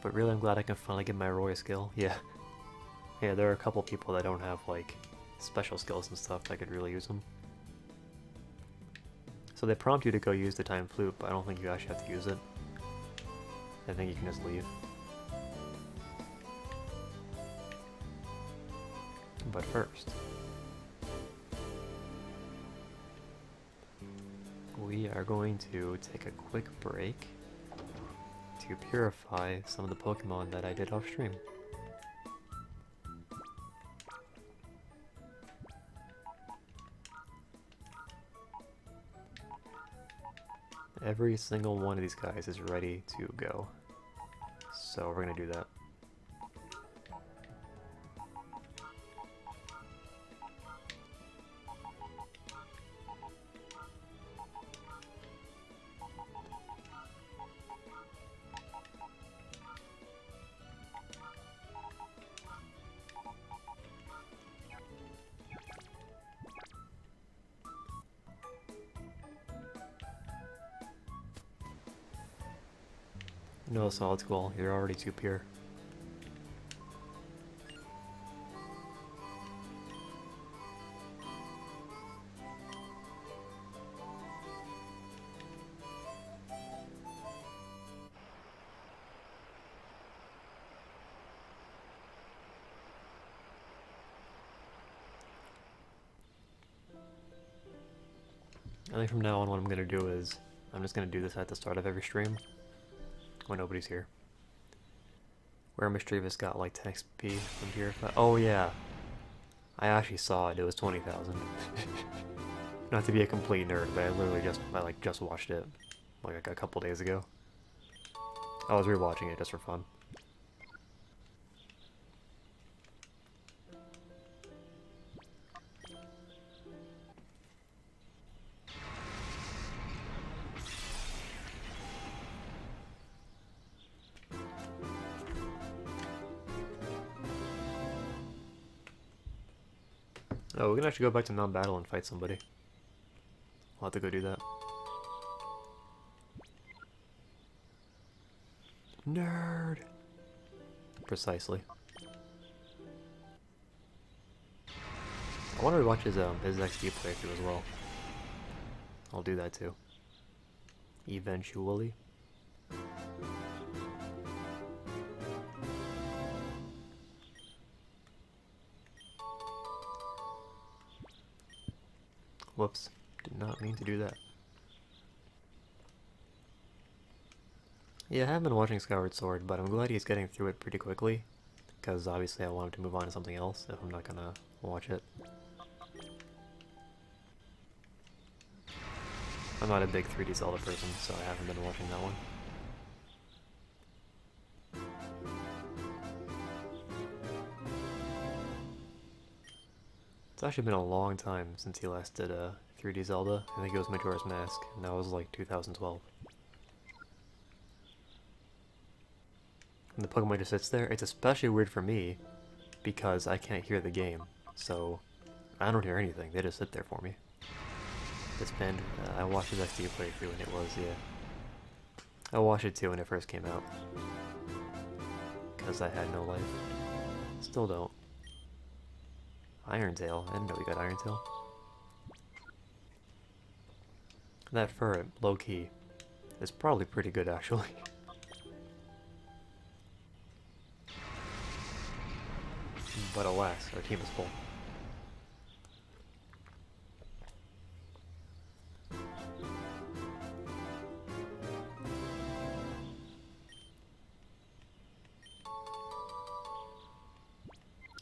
But really, I'm glad I can finally get my Roy skill. Yeah. Yeah, there are a couple people that don't have, like, special skills and stuff that could really use them. So they prompt you to go use the Time Flute, but I don't think you actually have to use it. I think you can just leave. But first, we are going to take a quick break to purify some of the Pokemon that I did off stream. Every single one of these guys is ready to go. So we're gonna do that. No Solid Squall, you're already too pure. I think from now on what I'm gonna do is, I'm just gonna do this at the start of every stream, when nobody's here. Where Mischievous got like 10 XP from Purify. Oh yeah, I actually saw it, it was 20,000. Not to be a complete nerd, but I literally just watched it like a couple days ago. I was rewatching it just for fun. Oh, we can actually go back to Mount Battle and fight somebody. We'll have to go do that. Nerd! Precisely. want to rewatch his XD playthrough as well. I'll do that too. Eventually. Whoops. Did not mean to do that. Yeah, I haven't been watching Skyward Sword, but I'm glad he's getting through it pretty quickly. Because obviously I want him to move on to something else if I'm not gonna watch it. I'm not a big 3D Zelda person, so I haven't been watching that one. It's actually been a long time since he last did a 3D Zelda. I think it was Majora's Mask, and that was like 2012. And the Pokemon just sits there. It's especially weird for me because I can't hear the game, so I don't hear anything. They just sit there for me. It's been, I watched his XD playthrough and it was, yeah. I watched it too when it first came out. Because I had no life. Still don't. Iron Tail. I didn't know we got Iron Tail. That fur, low-key, is probably pretty good actually. But alas, our team is full.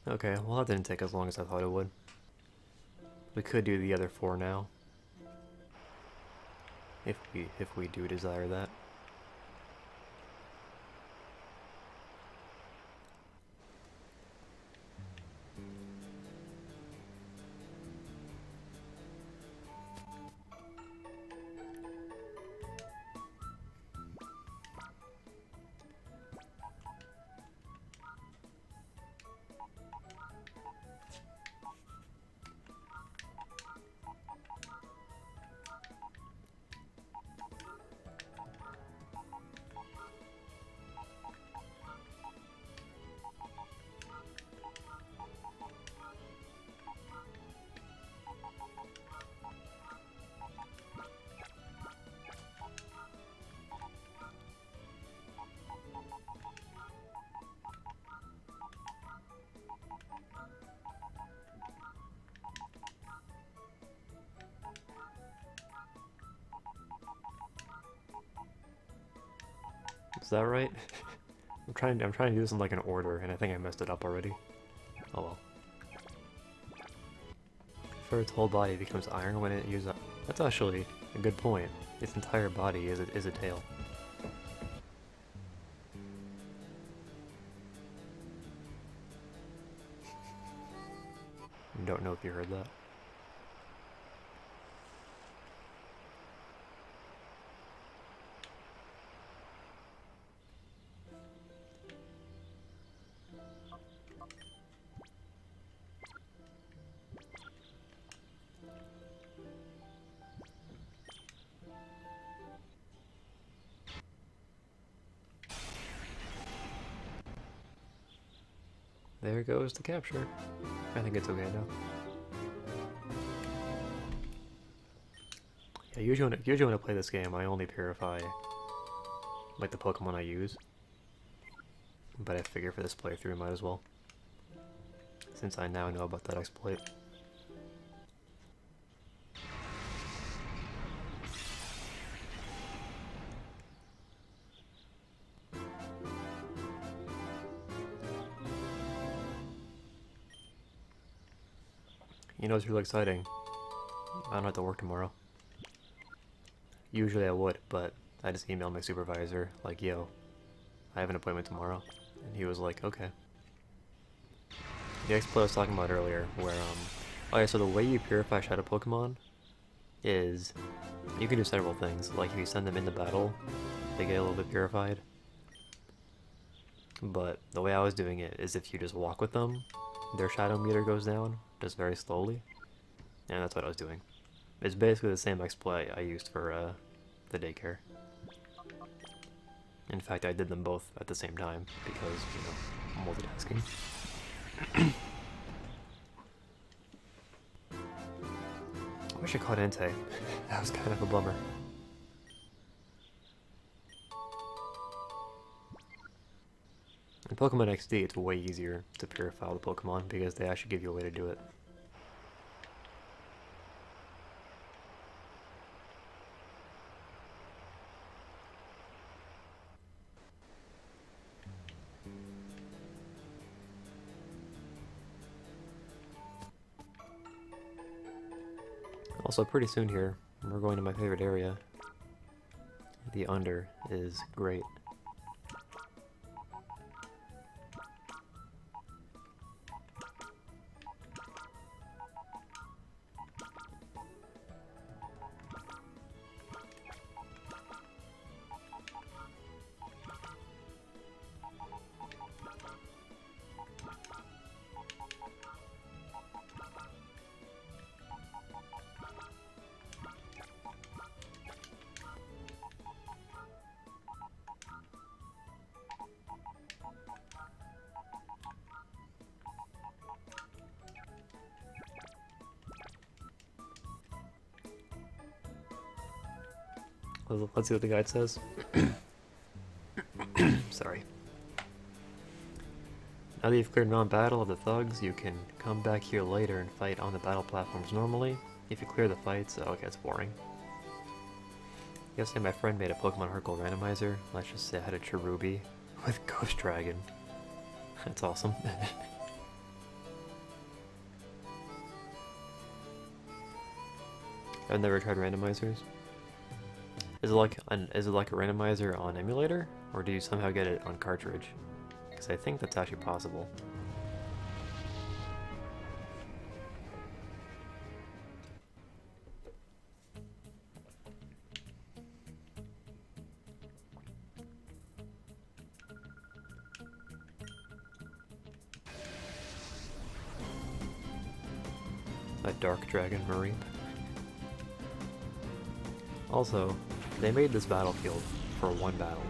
Okay, well that didn't take as long as I thought it would. We could do the other 4 now. If we do desire that. Is that right? I'm trying to do this in like an order, and I think I messed it up already. Oh well. For its whole body becomes iron when it uses up. That's actually a good point. Its entire body is a tail. Don't know if you heard that. There goes the capture. I think it's okay now. Yeah, usually when I play this game, I only purify like the Pokemon I use. But I figure for this playthrough, might as well. Since I now know about that exploit. You know what's really exciting? I don't have to work tomorrow. Usually I would, but I just emailed my supervisor, like, yo, I have an appointment tomorrow. And he was like, okay. The exploit I was talking about earlier, where, okay, so the way you purify Shadow Pokemon is, you can do several things. Like, if you send them into battle, they get a little bit purified. But the way I was doing it is if you just walk with them, their shadow meter goes down, just very slowly. And that's what I was doing. It's basically the same exploit I used for the daycare. In fact, I did them both at the same time because, you know, multitasking. actually caught Entei. That was kind of a bummer. In Pokemon XD, it's way easier to purify the Pokemon because they actually give you a way to do it. Also, pretty soon here, we're going to my favorite area. The Under is great. Let's see what the guide says. Sorry. Now that you've cleared non-battle of the thugs, you can come back here later and fight on the battle platforms normally. If you clear the fights, oh, okay, it's boring. Yesterday my friend made a Pokemon Hercule randomizer. Let's just say I had a Cherubi with Ghost Dragon. That's awesome. I've never tried randomizers. Is it like a randomizer on emulator, or do you somehow get it on cartridge? Because I think that's actually possible. A Dark Dragon Mareep. Also, they made this battlefield for one battle.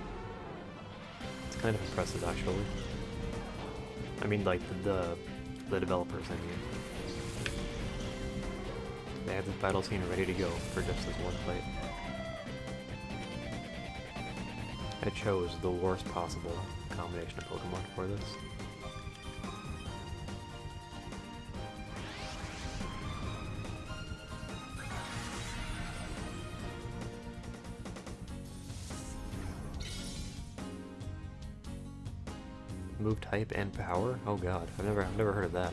It's kind of impressive, actually. I mean, like, the developers, I mean. They had this battle scene ready to go for just this one fight. I chose the worst possible combination of Pokemon for this. Move type and power? Oh god, I've never heard of that.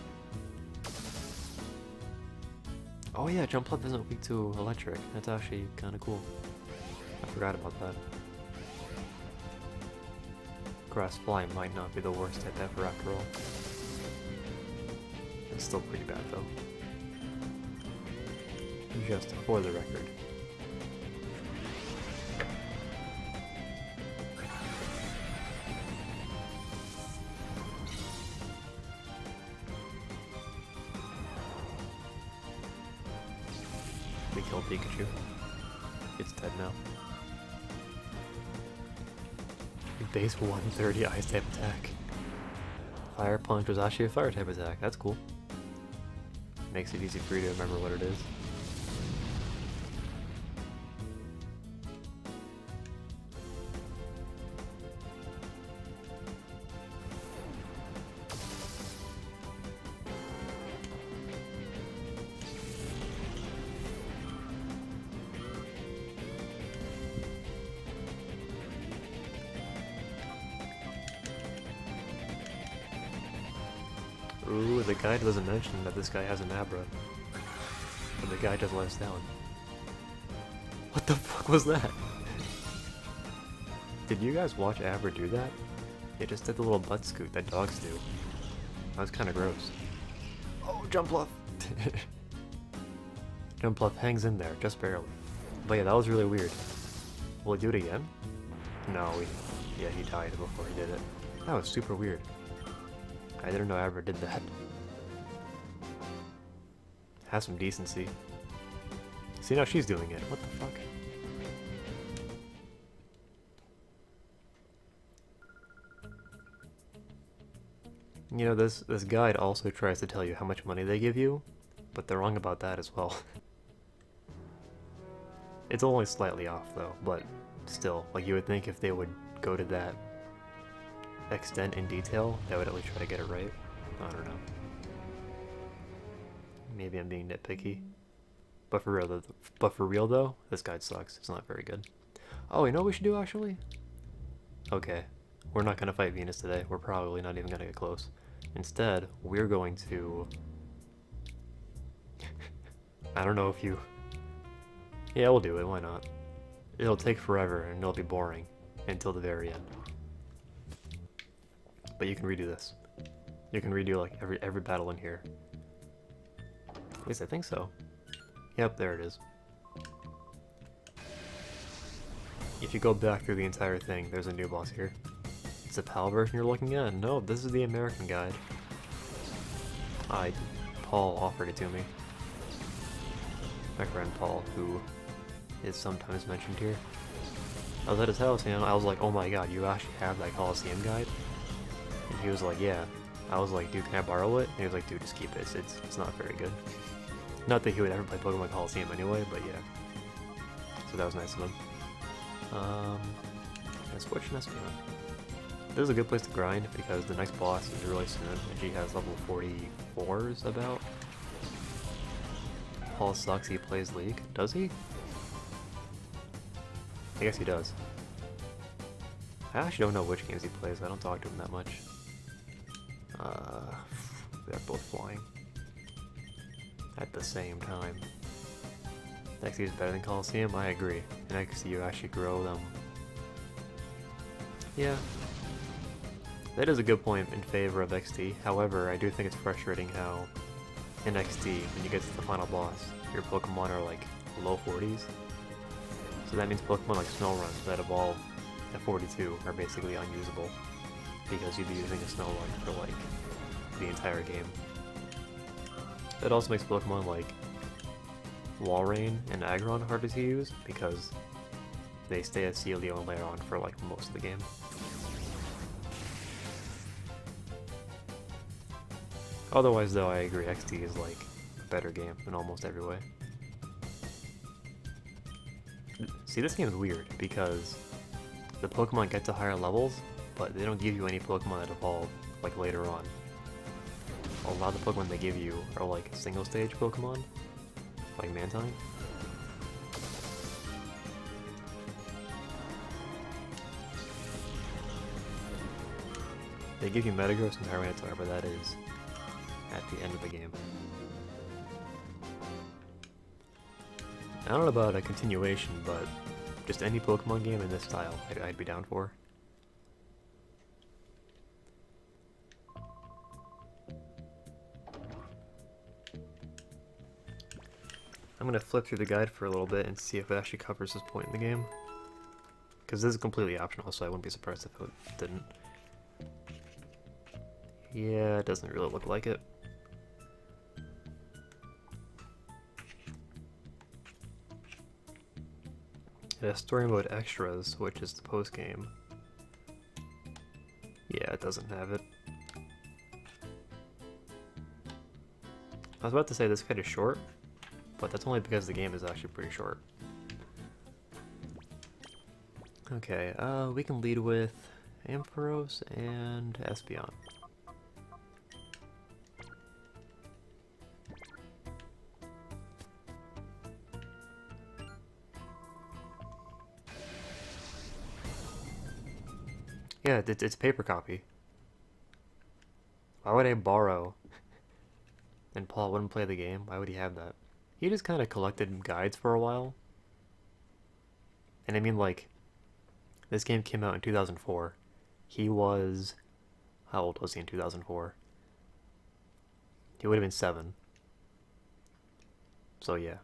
Oh yeah, Jumpluff isn't weak to electric. That's actually kind of cool. I forgot about that. Grass Fly might not be the worst type ever after all. It's still pretty bad though. Just for the record. We killed Pikachu. It's dead now. Base 130 ice type attack. Fire Punch was actually a fire type attack. That's cool. Makes it easy for you to remember what it is. Ooh, the guide doesn't mention that this guy has an Abra. But the guy just let us down. What the fuck was that? Did you guys watch Abra do that? It just did the little butt scoot that dogs do. That was kind of gross. Oh, Jumpluff! Jumpluff hangs in there, just barely. But yeah, that was really weird. Will he do it again? No, yeah, he died before he did it. That was super weird. I didn't know I ever did that. Have some decency. See, now she's doing it. What the fuck? You know, this guide also tries to tell you how much money they give you, but they're wrong about that as well. It's only slightly off though, but still, like you would think if they would go to that extent in detail, they would at least try to get it right. I don't know. Maybe I'm being nitpicky. But for real though, this guide sucks. It's not very good. Oh, you know what we should do actually? Okay, we're not gonna fight Venus today. We're probably not even gonna get close. Instead, we're going to... I don't know if you... Yeah, we'll do it, why not? It'll take forever and it'll be boring until the very end. But you can redo this. You can redo like every battle in here. At least I think so. Yep, there it is. If you go back through the entire thing, there's a new boss here. It's a PAL version you're looking at? No, this is the American guide. Paul offered it to me. My friend Paul, who is sometimes mentioned here. I was at his house and I was like, oh my god, you actually have that Colosseum guide? And he was like, yeah. I was like, dude, can I borrow it? And he was like, dude, just keep it. It's not very good. Not that he would ever play Pokemon Colosseum anyway, but yeah. So that was nice of him. Let's switch and Espeon. This is a good place to grind because the next boss is really soon, and she has level 44s about. Paul sucks, he plays League. Does he? I guess he does. I actually don't know which games he plays, I don't talk to him that much. They're both flying. At the same time. XD is better than Colosseum? I agree. In XD you actually grow them. Yeah. That is a good point in favor of XD. However, I do think it's frustrating how in XD, when you get to the final boss, your Pokemon are like low 40s. So that means Pokemon like Snowruns that evolve at 42 are basically unusable because you'd be using a Snowrun for like the entire game. It also makes Pokemon like Walrein and Aggron harder to use because they stay at Celio and Lairon for like most of the game. Otherwise though, I agree, XD is like a better game in almost every way. See, this game is weird because the Pokemon get to higher levels, but they don't give you any Pokemon that evolve like later on. A lot of the Pokemon they give you are like single stage Pokemon, like Mantine. They give you Metagross and Tyranitar, but that is at the end of the game. I don't know about a continuation, but just any Pokemon game in this style, I'd be down for. I'm gonna flip through the guide for a little bit and see if it actually covers this point in the game. Because this is completely optional, so I wouldn't be surprised if it didn't. Yeah, it doesn't really look like it. It has story mode extras, which is the post game. Yeah, it doesn't have it. I was about to say this guide is short, but that's only because the game is actually pretty short. Okay, we can lead with Ampharos and Espeon. Yeah, it's paper copy. Why would I borrow? And Paul wouldn't play the game? Why would he have that? He just kind of collected guides for a while. And I mean, like, this game came out in 2004. He was... How old was he in 2004? He would have been 7. So yeah.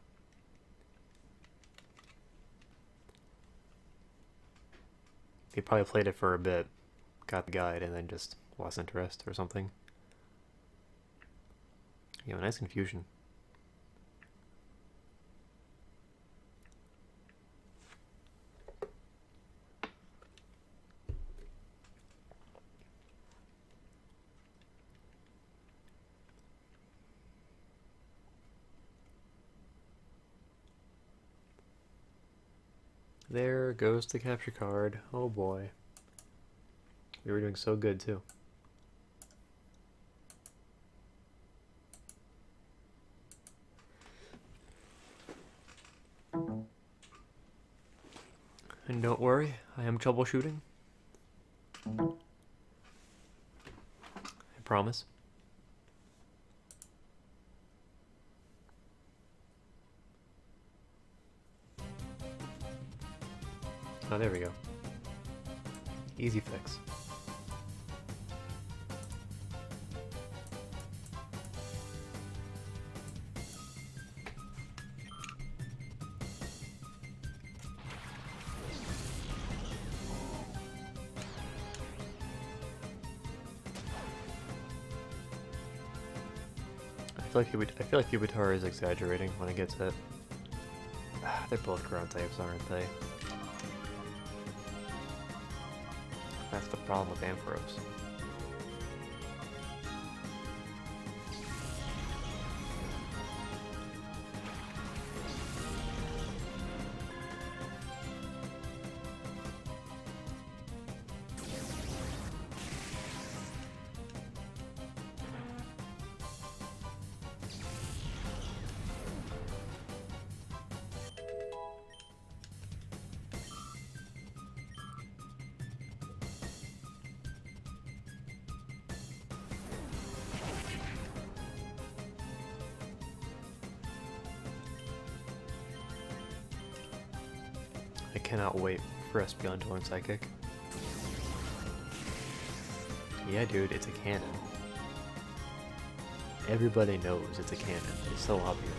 He probably played it for a bit, got the guide, and then just lost interest or something. You have a nice confusion. There goes the capture card. Oh boy. We were doing so good too. And don't worry, I am troubleshooting. I promise. Oh, there we go. Easy fix. I feel like Yubitar is exaggerating when it gets hit. They're both ground types, aren't they? That's the problem with Ampharos. I cannot wait for Espeon to learn Psychic. Yeah, dude, it's a cannon. Everybody knows it's a cannon. It's so obvious.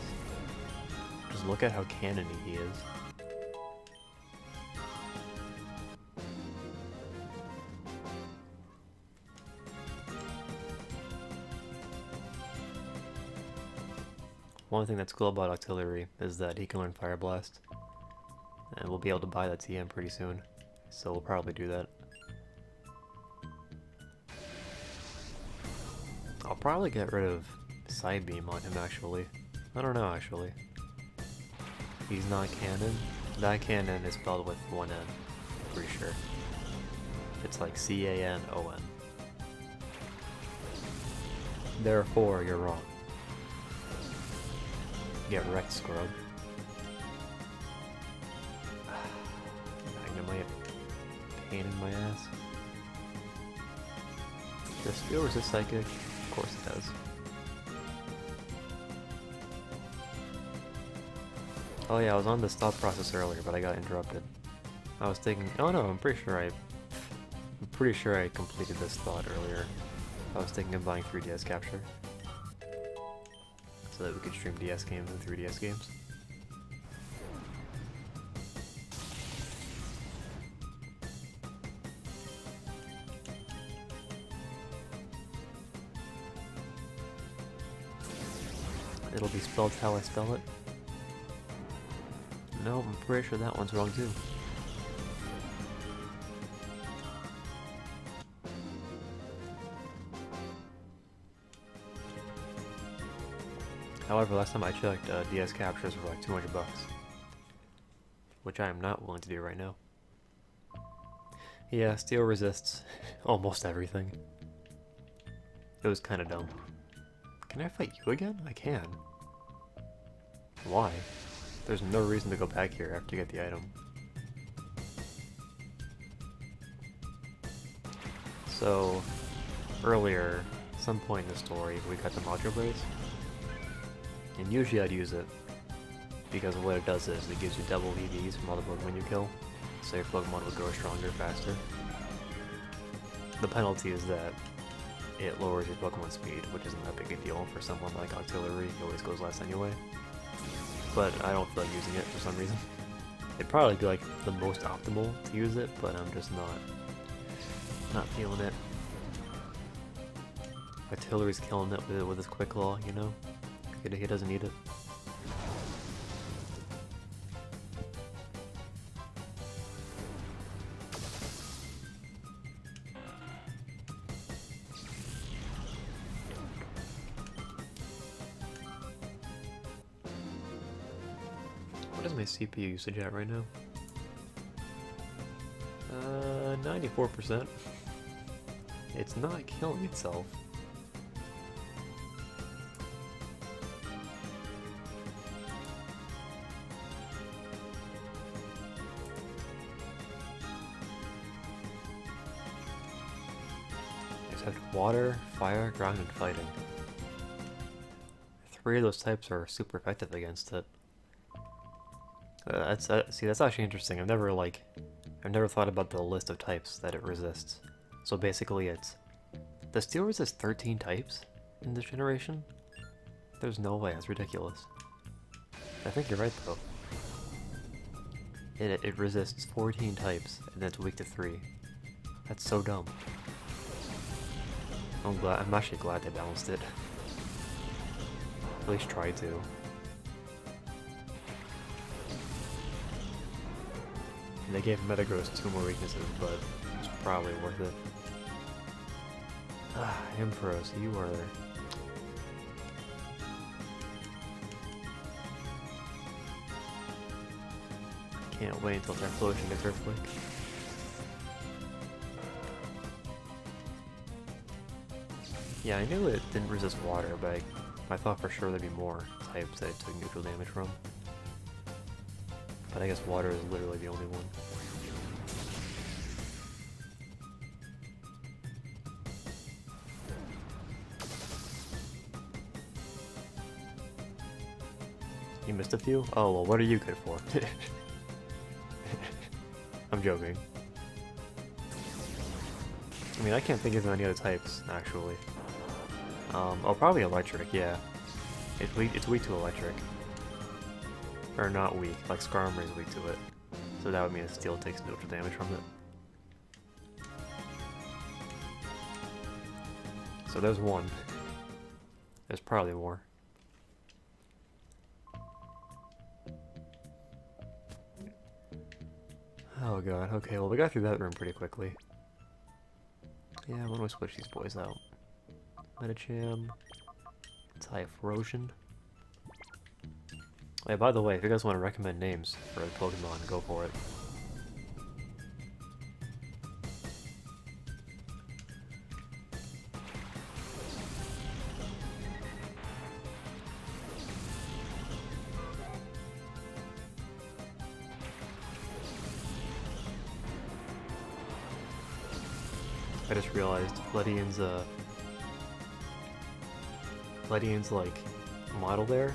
Just look at how cannony he is. One thing that's cool about Octillery is that he can learn Fire Blast. And we'll be able to buy that TM pretty soon. So we'll probably do that. I'll probably get rid of Side Beam on him actually. I don't know actually. He's not canon. That cannon is spelled with one N. Pretty sure. It's like C-A-N-O-N. Therefore, you're wrong. Get wrecked, scrub. Magnemite. Pain in my ass. Does Steel resist Psychic? Of course it does. Oh yeah, I was on this thought process earlier, but I got interrupted. I was thinking, oh no, I'm pretty sure I completed this thought earlier. I was thinking of buying 3DS capture. So that we could stream DS games and 3DS games. It'll be spelled how I spell it. No, I'm pretty sure that one's wrong too. However, last time I checked, DS captures were like 200 bucks. Which I am not willing to do right now. Yeah, Steel resists almost everything. It was kinda dumb. Can I fight you again? I can. Why? There's no reason to go back here after you get the item. So, earlier, some point in the story, we got the Module Blaze. And usually I'd use it, because what it does is it gives you double EVs from all the Pokemon you kill, so your Pokemon will grow stronger faster. The penalty is that it lowers your Pokemon speed, which isn't that big a deal for someone like Octillery, he always goes less anyway. But I don't feel like using it for some reason. It'd probably be like the most optimal to use it, but I'm just not feeling it. Octillery's killing it with his Quick Claw, you know? He doesn't need it. What is my CPU usage at right now? 94%. It's not killing itself. Except water, fire, ground, and fighting. 3 of those types are super effective against it. See, that's actually interesting. I've never thought about the list of types that it resists. So basically does steel resist 13 types in this generation? There's no way, that's ridiculous. I think you're right though. It resists 14 types, and then it's weak to 3. That's so dumb. I'm actually glad they balanced it. At least try to. And they gave Metagross 2 more weaknesses, but it's probably worth it. Ah, Ampharos, you are... Can't wait until Typhlosion gets Earthquake. Yeah, I knew it didn't resist water, but I thought for sure there'd be more types that it took neutral damage from. But I guess water is literally the only one. You missed a few? Oh, well, what are you good for? I'm joking. I mean, I can't think of any other types, actually. Oh, probably electric, yeah. It's weak to electric. Or not weak, like Skarmory is weak to it. So that would mean Steel takes neutral damage from it. So there's one. There's probably more. Oh god, okay, well we got through that room pretty quickly. Yeah, why don't we switch these boys out? Medicham, Typhlosion. Oh, yeah, by the way, if you guys want to recommend names for a Pokemon, go for it. I just realized Ledian's like model there.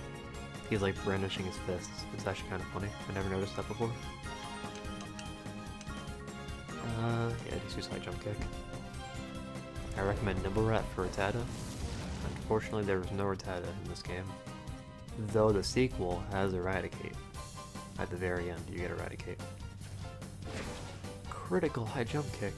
He's like brandishing his fists. It's actually kind of funny. I never noticed that before. Yeah, just use High Jump Kick. I recommend Nibble Rat for Rattata. Unfortunately, there was no Rattata in this game. Though the sequel has Eradicate. At the very end, you get Eradicate. Critical High Jump Kick.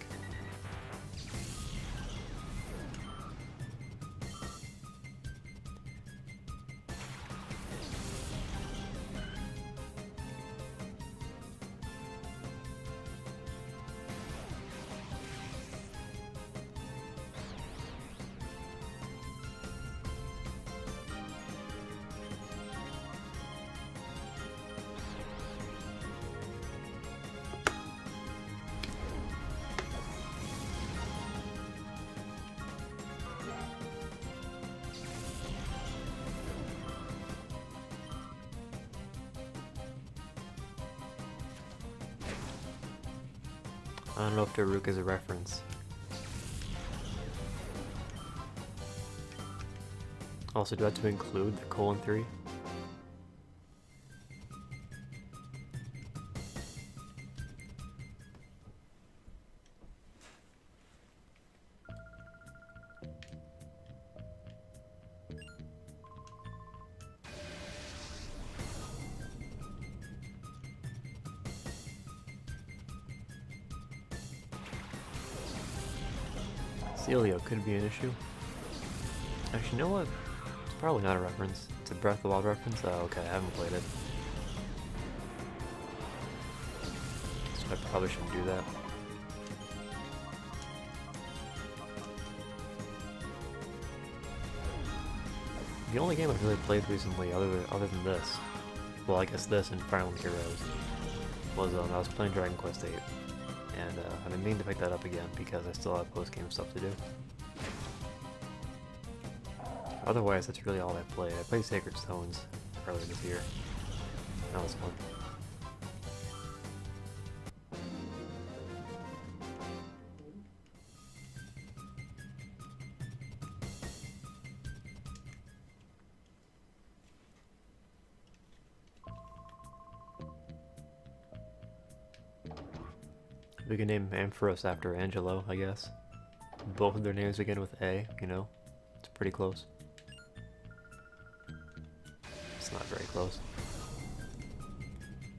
I don't know if Daruk is a reference. Also, do I have to include the :3? Celio could be an issue. Actually, you know what? It's probably not a reference. It's a Breath of the Wild reference? Oh, okay, I haven't played it. So I probably shouldn't do that. The only game I've really played recently, other than this, well, I guess this and Fire Emblem Heroes, was I was playing Dragon Quest VIII. and I've been meaning to pick that up again because I still have post-game stuff to do. Otherwise, that's really all I played. I played Sacred Stones earlier this year. That was fun. We can name Ampharos after Angelo, I guess. Both of their names begin with A, you know? It's pretty close. It's not very close.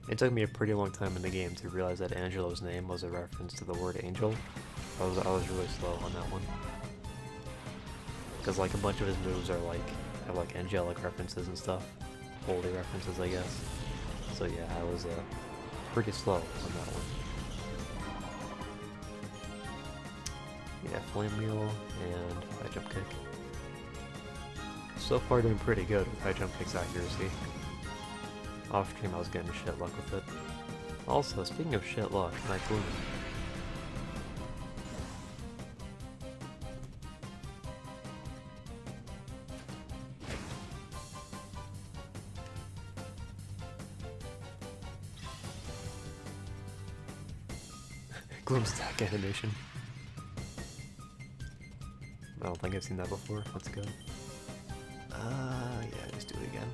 It took me a pretty long time in the game to realize that Angelo's name was a reference to the word angel. I was really slow on that one. Because like a bunch of his moves are like, have like angelic references and stuff. Holy references, I guess. So yeah, I was pretty slow on that one. Yeah, Flame Wheel and High Jump Kick. So far doing pretty good with High Jump Kick's accuracy. Off stream I was getting shit luck with it. Also, speaking of shit luck, my Gloom. Gloom stack animation. I don't think I've seen that before. That's good. Yeah, just do it again.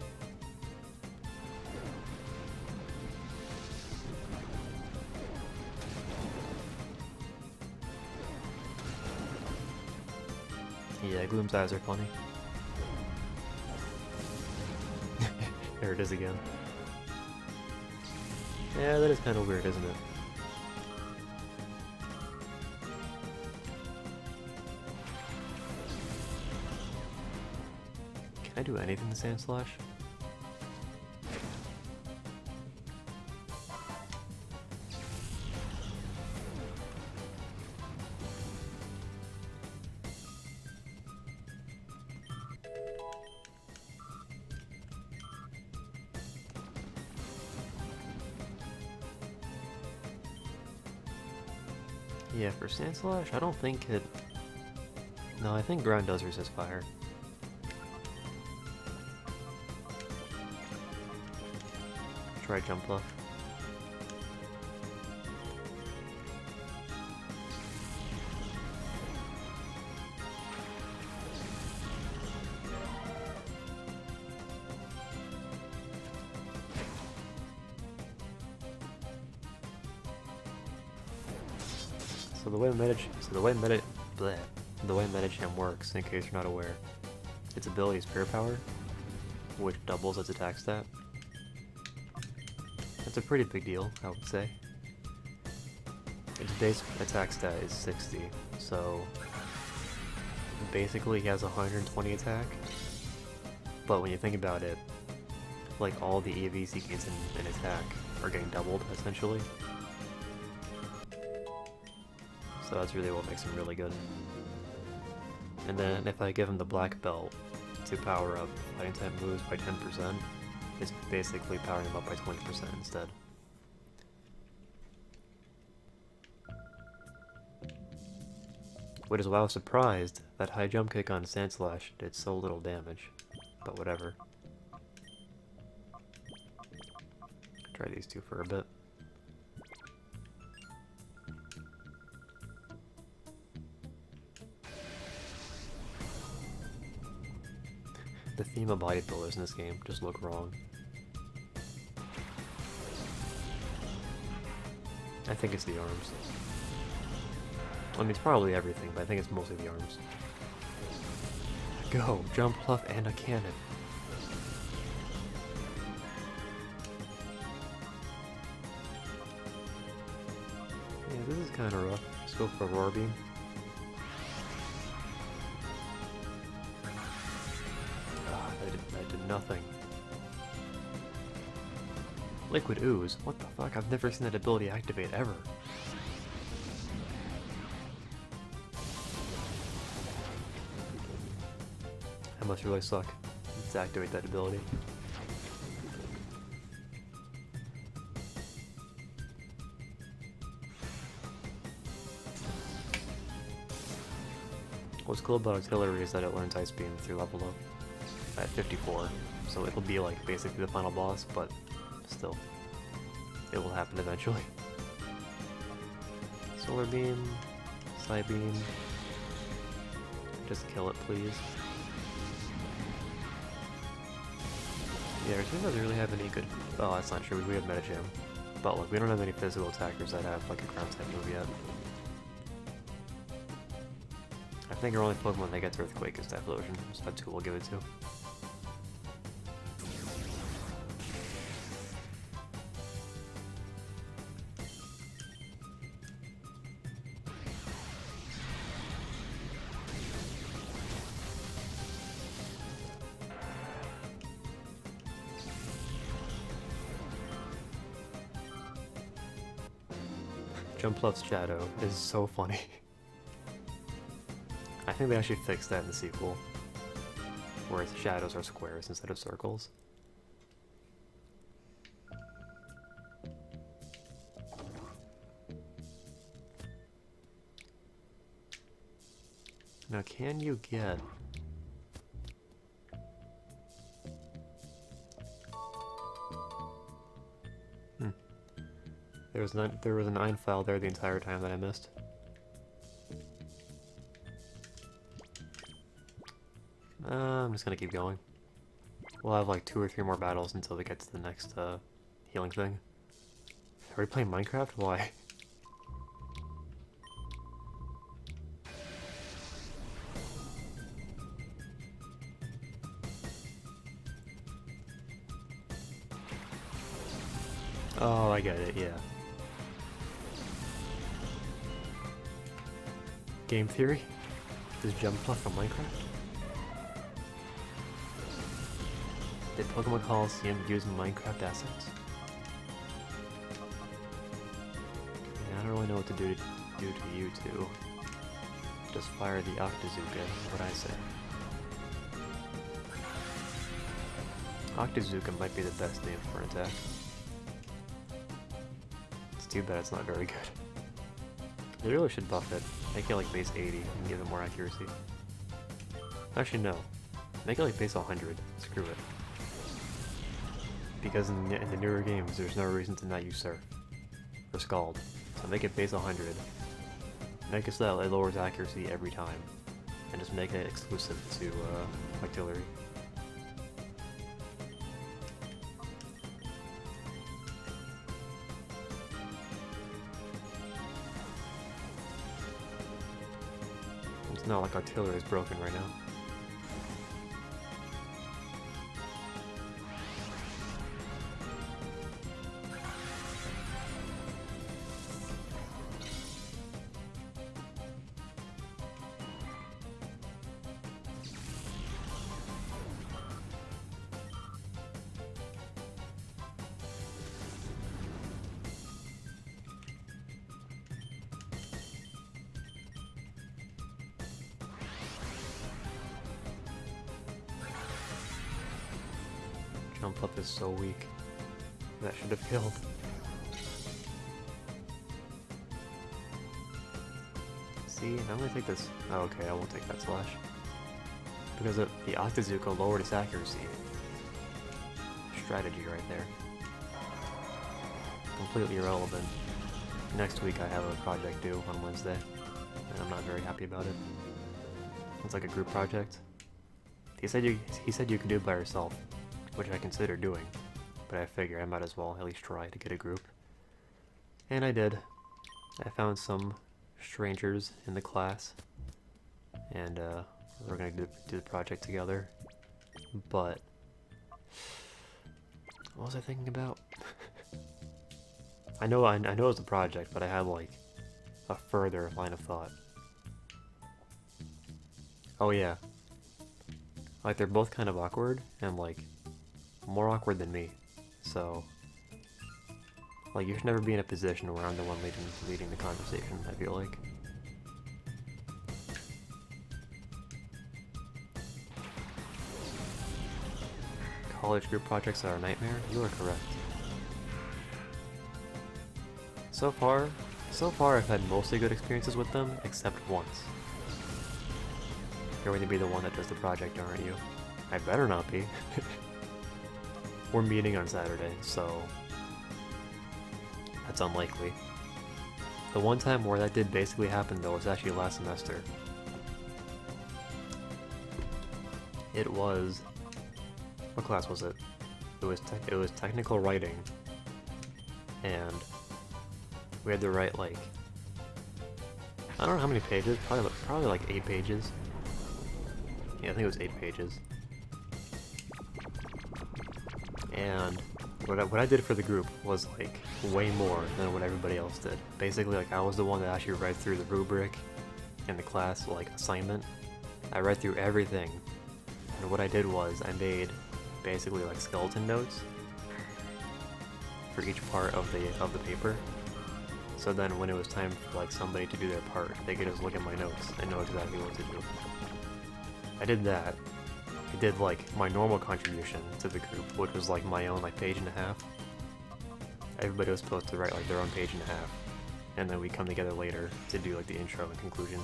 Yeah, Gloom's eyes are funny. There it is again. Yeah, that is kind of weird, isn't it? Can I do anything to Sand Slash? Yeah, for Sand Slash, I don't think it... No, I think Ground does resist fire. Try Jump Bluff. So the way Medicham works, in case you're not aware, its ability is Pure Power, which doubles its attack stat. That's a pretty big deal, I would say. Its base attack stat is 60, so basically he has 120 attack, but when you think about it, like all the EVs he gains in attack are getting doubled, essentially. So that's really what makes him really good. And then if I give him the black belt to power up fighting type moves by 10%, it's basically powering him up by 20% instead. Which is why I was surprised that High Jump Kick on Sand Slash did so little damage, but whatever. Try these two for a bit. The theme of bodybuilders in this game just look wrong. I think it's the arms. I mean, it's probably everything, but I think it's mostly the arms. Go! Jump, Bluff, and a cannon! Yeah, this is kinda rough. Let's go for a Roar Beam. That did nothing. Liquid Ooze? What the fuck? I've never seen that ability activate ever. I must really suck to activate that ability. What's cool about Artillery is that it learns Ice Beam through level up at 54, so it'll be like basically the final boss, but still, it will happen eventually. Solar Beam, Psy Beam, just kill it please. Yeah, our team doesn't really have any good... Oh, that's not true, we have Meta Gym. But look, we don't have any physical attackers that have like a ground type move yet. I think our only Pokemon that gets Earthquake is Typhlosion, so that's who we'll give it to. Jumpluff's Shadow is so funny. I think they actually fixed that in the sequel, where its shadows are squares instead of circles. Now, can you get... There was a 9 file there the entire time that I missed. I'm just gonna keep going. We'll have like 2 or 3 more battles until we get to the next healing thing. Are we playing Minecraft? Why? Oh, I get it, yeah. Game theory? Is Jumpluff from Minecraft? Did Pokemon Colosseum use Minecraft assets? Yeah, I don't really know what to do to you two. Just fire the Octazooka, is what I say. Octazooka might be the best name for an attack. It's too bad it's not very good. They really should buff it. Make it like base 80 and give it more accuracy. Actually no. Make it like base 100. Screw it. Because in the newer games there's no reason to not use Surf. Or Scald. So make it base 100. Make it so that it lowers accuracy every time. And just make it exclusive to Artillery. It's not like Artillery is broken right now. Jumpluff is so weak. That should have killed. See, I'm gonna take this. Oh, okay, I won't take that slash. Because the Octazooka lowered its accuracy. Strategy right there. Completely irrelevant. Next week I have a project due on Wednesday, and I'm not very happy about it. It's like a group project. He said you could do it by yourself, which I considered doing, but I figure I might as well at least try to get a group. And I did. I found some strangers in the class, and we're gonna do the project together. But what was I thinking about? I know it was a project, but I had like a further line of thought. Oh yeah, like they're both kind of awkward and like more awkward than me, so like you should never be in a position where I'm the one leading the conversation, I feel like. College group projects are a nightmare? You are correct. So far I've had mostly good experiences with them, except once. You're going to be the one that does the project, aren't you? I better not be. We're meeting on Saturday, so that's unlikely. The one time where that did basically happen, though, was actually last semester. It was... what class was it? It was technical writing, and we had to write like, I don't know how many pages, probably like 8 pages. Yeah, I think it was 8 pages. And what I did for the group was like way more than what everybody else did. Basically, like I was the one that actually read through the rubric in the class like assignment. I read through everything, and what I did was I made basically like skeleton notes for each part of the paper. So then when it was time for like somebody to do their part, they could just look at my notes and know exactly what to do. I did that. I did like my normal contribution to the group, which was like my own like page and a half. Everybody was supposed to write like their own page and a half, and then we come together later to do like the intro and conclusion.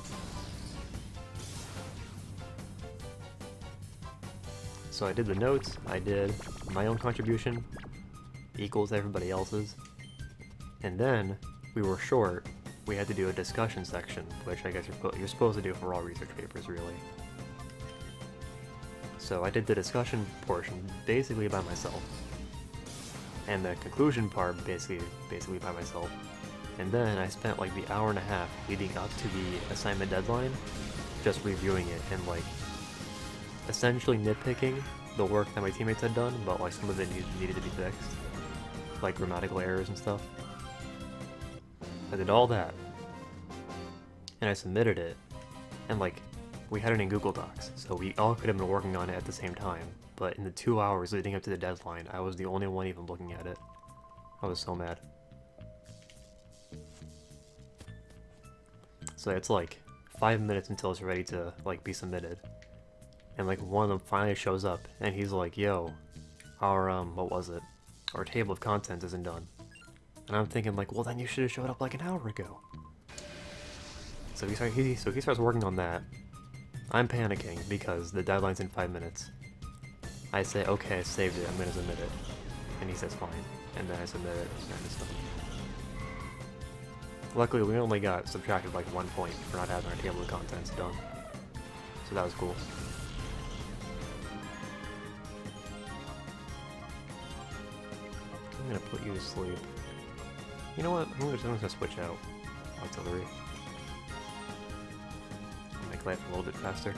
So I did the notes, I did my own contribution, equals everybody else's, and then we were short. We had to do a discussion section, which I guess you're supposed to do for all research papers, really. So I did the discussion portion basically by myself, and the conclusion part basically by myself. And then I spent like the hour and a half leading up to the assignment deadline just reviewing it and like essentially nitpicking the work that my teammates had done, but like some of it needed to be fixed, like grammatical errors and stuff. I did all that, and I submitted it, and like we had it in Google Docs, so we all could have been working on it at the same time, but in the 2 hours leading up to the deadline, I was the only one even looking at it. I was so mad. So it's like 5 minutes until it's ready to like be submitted, and like one of them finally shows up, and he's like, "Yo, our what was it? Our table of contents isn't done." And I'm thinking like, well then you should have showed up like an hour ago. So he starts working on that. I'm panicking because the deadline's in 5 minutes. I say, okay, I saved it, I'm gonna submit it. And he says fine. And then I submit it and stuff. Luckily we only got subtracted like 1 point for not having our table of contents done. So that was cool. I'm gonna put you to sleep. You know what? I'm just gonna switch out artillery. Make life a little bit faster.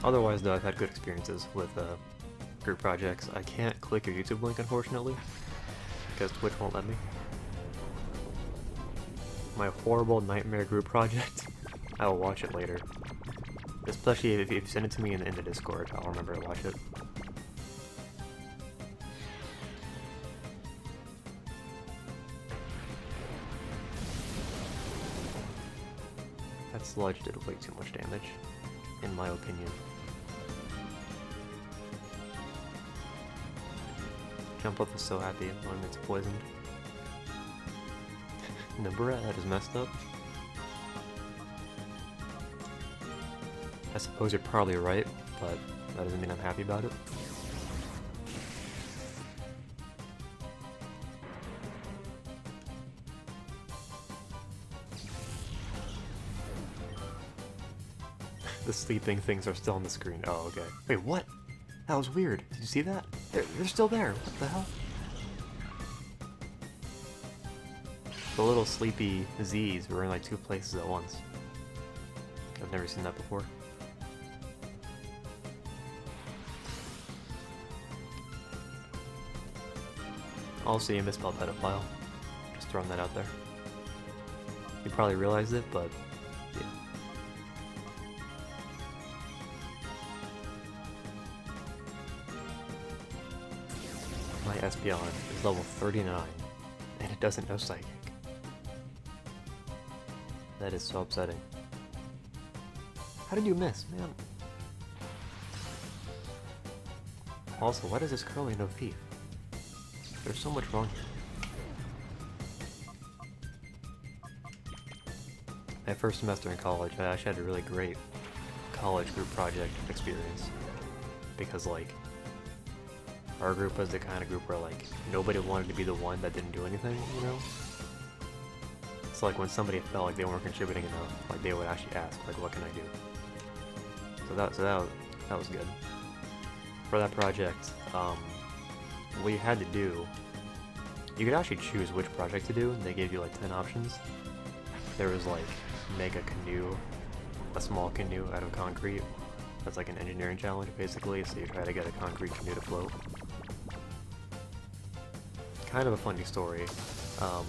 Otherwise though, I've had good experiences with group projects. I can't click your YouTube link unfortunately, because Twitch won't let me. My horrible nightmare group project, I will watch it later. Especially if you send it to me in the Discord, I'll remember to watch it. That sludge did way too much damage, in my opinion. Jump Up is so happy when it's poisoned. The bread is messed up. I suppose you're probably right, but that doesn't mean I'm happy about it. The sleeping things are still on the screen. Oh, okay. Wait, what? That was weird. Did you see that? They're still there. What the hell? The little sleepy Z's were in like 2 places at once. I've never seen that before. Also, you misspelled pedophile. Just throwing that out there. You probably realized it, but yeah. My Espeon is level 39, and it doesn't know Psychic. That is so upsetting. How did you miss, man? Also, why does this curly no thief? There's so much wrong here. my first semester in college, I actually had a really great college group project experience. Because, like, our group was the kind of group where, like, nobody wanted to be the one that didn't do anything, you know? So, like, when somebody felt like they weren't contributing enough, like, they would actually ask, like, what can I do? So that was good. For that project, what you had to do, you could actually choose which project to do, and they gave you, like, 10 options. There was, like, make a canoe, a small canoe out of concrete. That's like an engineering challenge, basically, so you try to get a concrete canoe to float. Kind of a funny story. So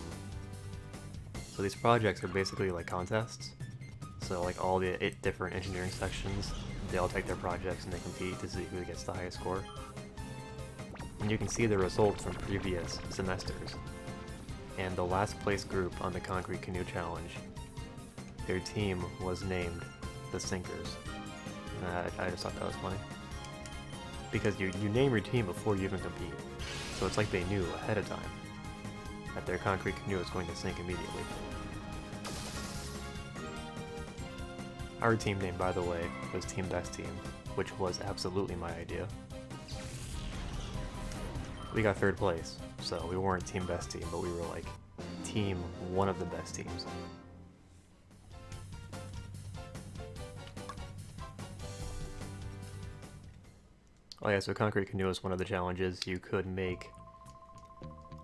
these projects are basically like contests. So like all the 8 different engineering sections, they all take their projects and they compete to see who gets the highest score. And you can see the results from previous semesters. And the last place group on the concrete canoe challenge, their team was named the Sinkers. I just thought that was funny. Because you name your team before you even compete. So it's like they knew ahead of time that their concrete canoe was going to sink immediately. Our team name, by the way, was Team Best Team, which was absolutely my idea. We got 3rd place, so we weren't Team Best Team, but we were like Team one of the best teams. Oh yeah, so concrete canoe is one of the challenges. You can make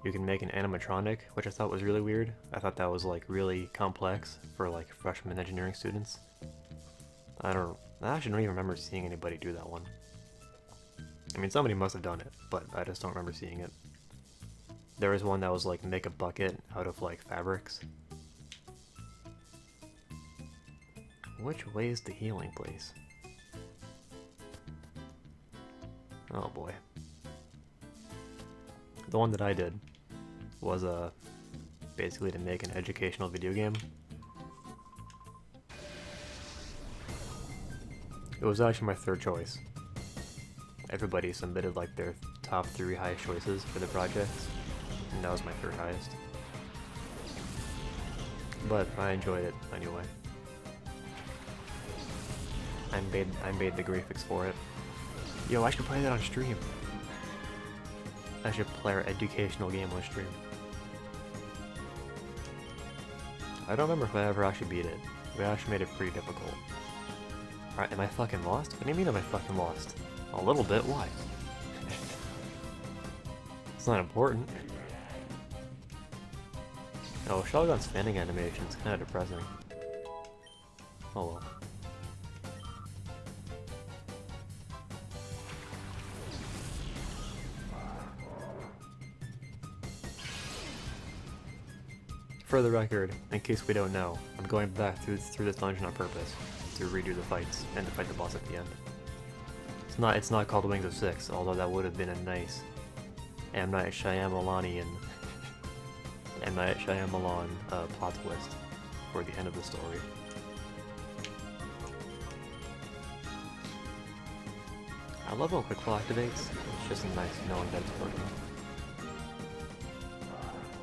an animatronic, which I thought was really weird. I thought that was like really complex for like freshman engineering students. I actually don't even remember seeing anybody do that one. I mean, somebody must have done it, but I just don't remember seeing it. There was one that was like make a bucket out of like fabrics. Which way is the healing place? Oh boy. The one that I did was basically to make an educational video game. It was actually my 3rd choice. Everybody submitted like their top 3 highest choices for the projects, and that was my 3rd highest. But I enjoyed it anyway. I made the graphics for it. Yo, I should play that on stream. I should play our educational game on stream. I don't remember if I ever actually beat it. We actually made it pretty difficult. Alright, am I fucking lost? What do you mean am I fucking lost? A little bit? Why? It's not important. Oh, Shotgun's fanning animation is kinda depressing. Oh well. For the record, in case we don't know, I'm going back through this dungeon on purpose to redo the fights and to fight the boss at the end. It's not called Wings of Six, although that would have been a nice M. Night Shyamalan plot twist for the end of the story. I love when quick flow activates. It's just nice knowing that it's working.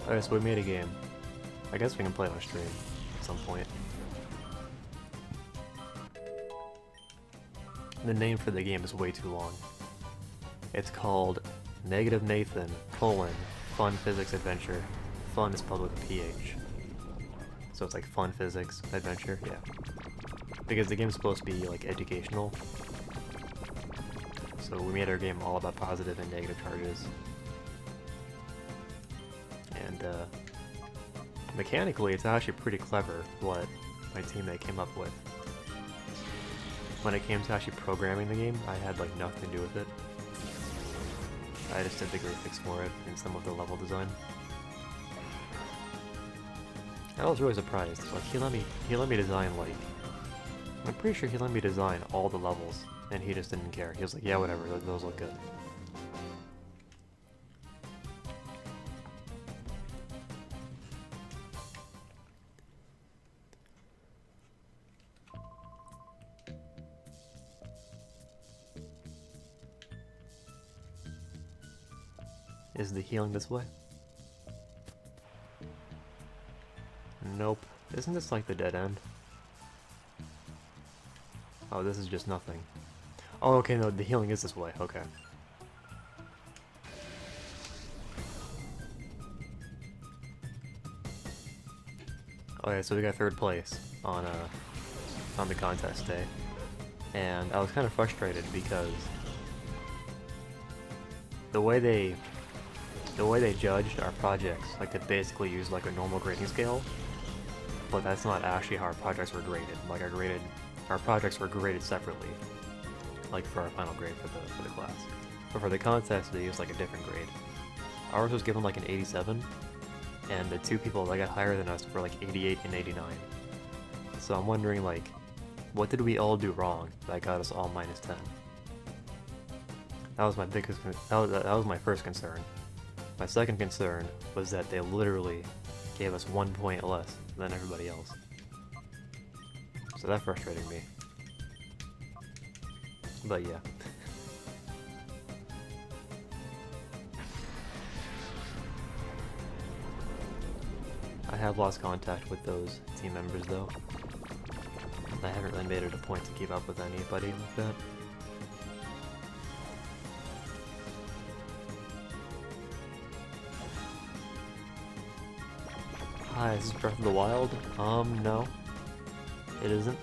Alright, so we made a game. I guess we can play it on stream at some point. The name for the game is way too long. It's called Negative Nathan, Fun Physics Adventure. Fun is spelled with a PH. So it's like Fun Physics Adventure, yeah. Because the game's supposed to be like educational. So we made our game all about positive and negative charges. And mechanically, it's actually pretty clever what my teammate came up with. When it came to actually programming the game, I had like nothing to do with it. I just did the graphics for it and some of the level design. I was really surprised. Like he let me design like, I'm pretty sure he let me design all the levels, and he just didn't care. He was like, yeah, whatever, those look good. Is the healing this way? Nope. Isn't this like the dead end? Oh, this is just nothing. Oh, okay, no, the healing is this way, okay. Okay, so we got 3rd place on the contest day. And I was kind of frustrated because the way they judged our projects, like they basically used like a normal grading scale, but that's not actually how our projects were graded. Like our projects were graded separately, like for our final grade for the class. But for the contest, they used like a different grade. Ours was given like an 87, and the 2 people that got higher than us were like 88 and 89. So I'm wondering, like, what did we all do wrong that got us all -10? That was my biggest. That was my first concern. My second concern was that they literally gave us 1 point less than everybody else. So that frustrated me. But yeah. I have lost contact with those team members though. I haven't really made it a point to keep up with anybody like that. Hi, is this Breath of the Wild? No. It isn't.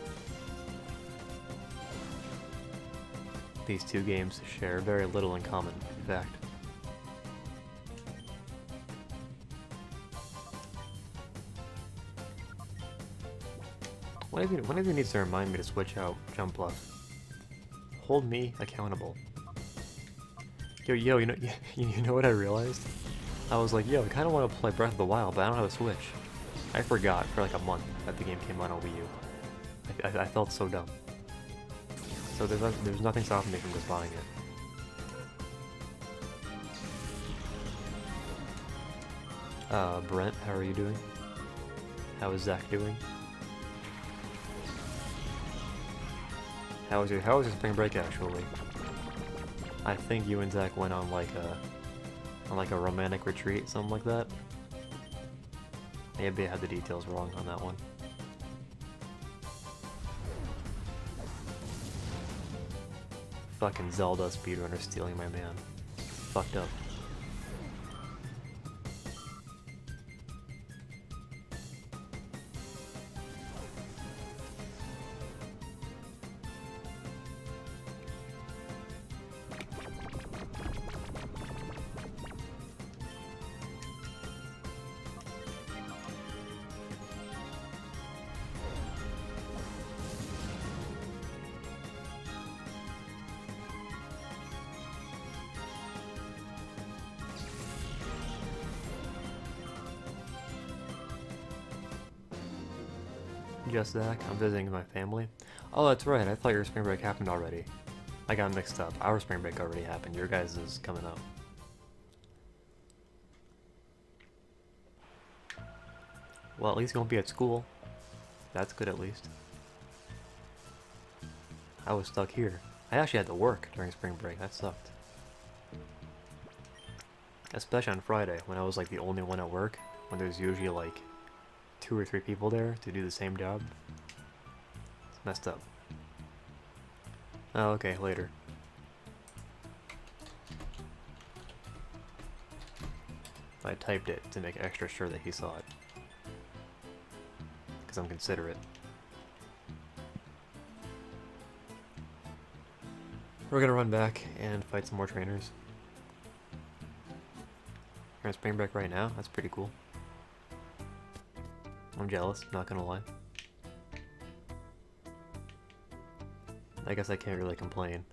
These 2 games share very little in common, in fact. One of you needs to remind me to switch out jump left. Hold me accountable. Yo, you know what I realized? I was like, yo, I kind of want to play Breath of the Wild, but I don't have a Switch. I forgot for like a month that the game came out on Wii U. I felt so dumb. So there's nothing stopping me from just buying it. Brent, how are you doing? How is Zach doing? How was your spring break actually? I think you and Zach went on like a romantic retreat, something like that. Maybe I had the details wrong on that one. Fucking Zelda speedrunner stealing my man. Fucked up. Just Zach, I'm visiting my family. Oh, that's right, I thought your spring break happened already. I got mixed up. Our spring break already happened, your guys' is coming up. Well, at least you won't be at school. That's good at least. I was stuck here. I actually had to work during spring break, that sucked. Especially on Friday, when I was like the only one at work, when there's usually like 2 or 3 people there to do the same job. It's messed up. Oh, okay, later. I typed it to make extra sure that he saw it. Because I'm considerate. We're gonna run back and fight some more trainers. We're on spring break right now, that's pretty cool. I'm jealous, not gonna lie. I guess I can't really complain.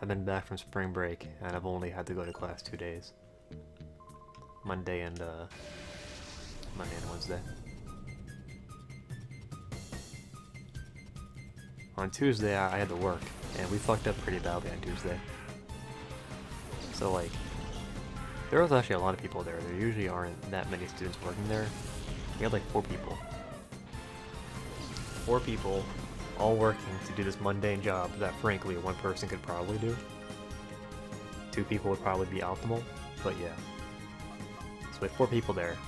I've been back from spring break, and I've only had to go to class 2 days. Monday and Wednesday. On Tuesday, I had to work, and we fucked up pretty badly on Tuesday. So, like, there was actually a lot of people there. There usually aren't that many students working there. We had like 4 people. 4 people, all working to do this mundane job that frankly one person could probably do. 2 people would probably be optimal, but yeah. So we had 4 people there,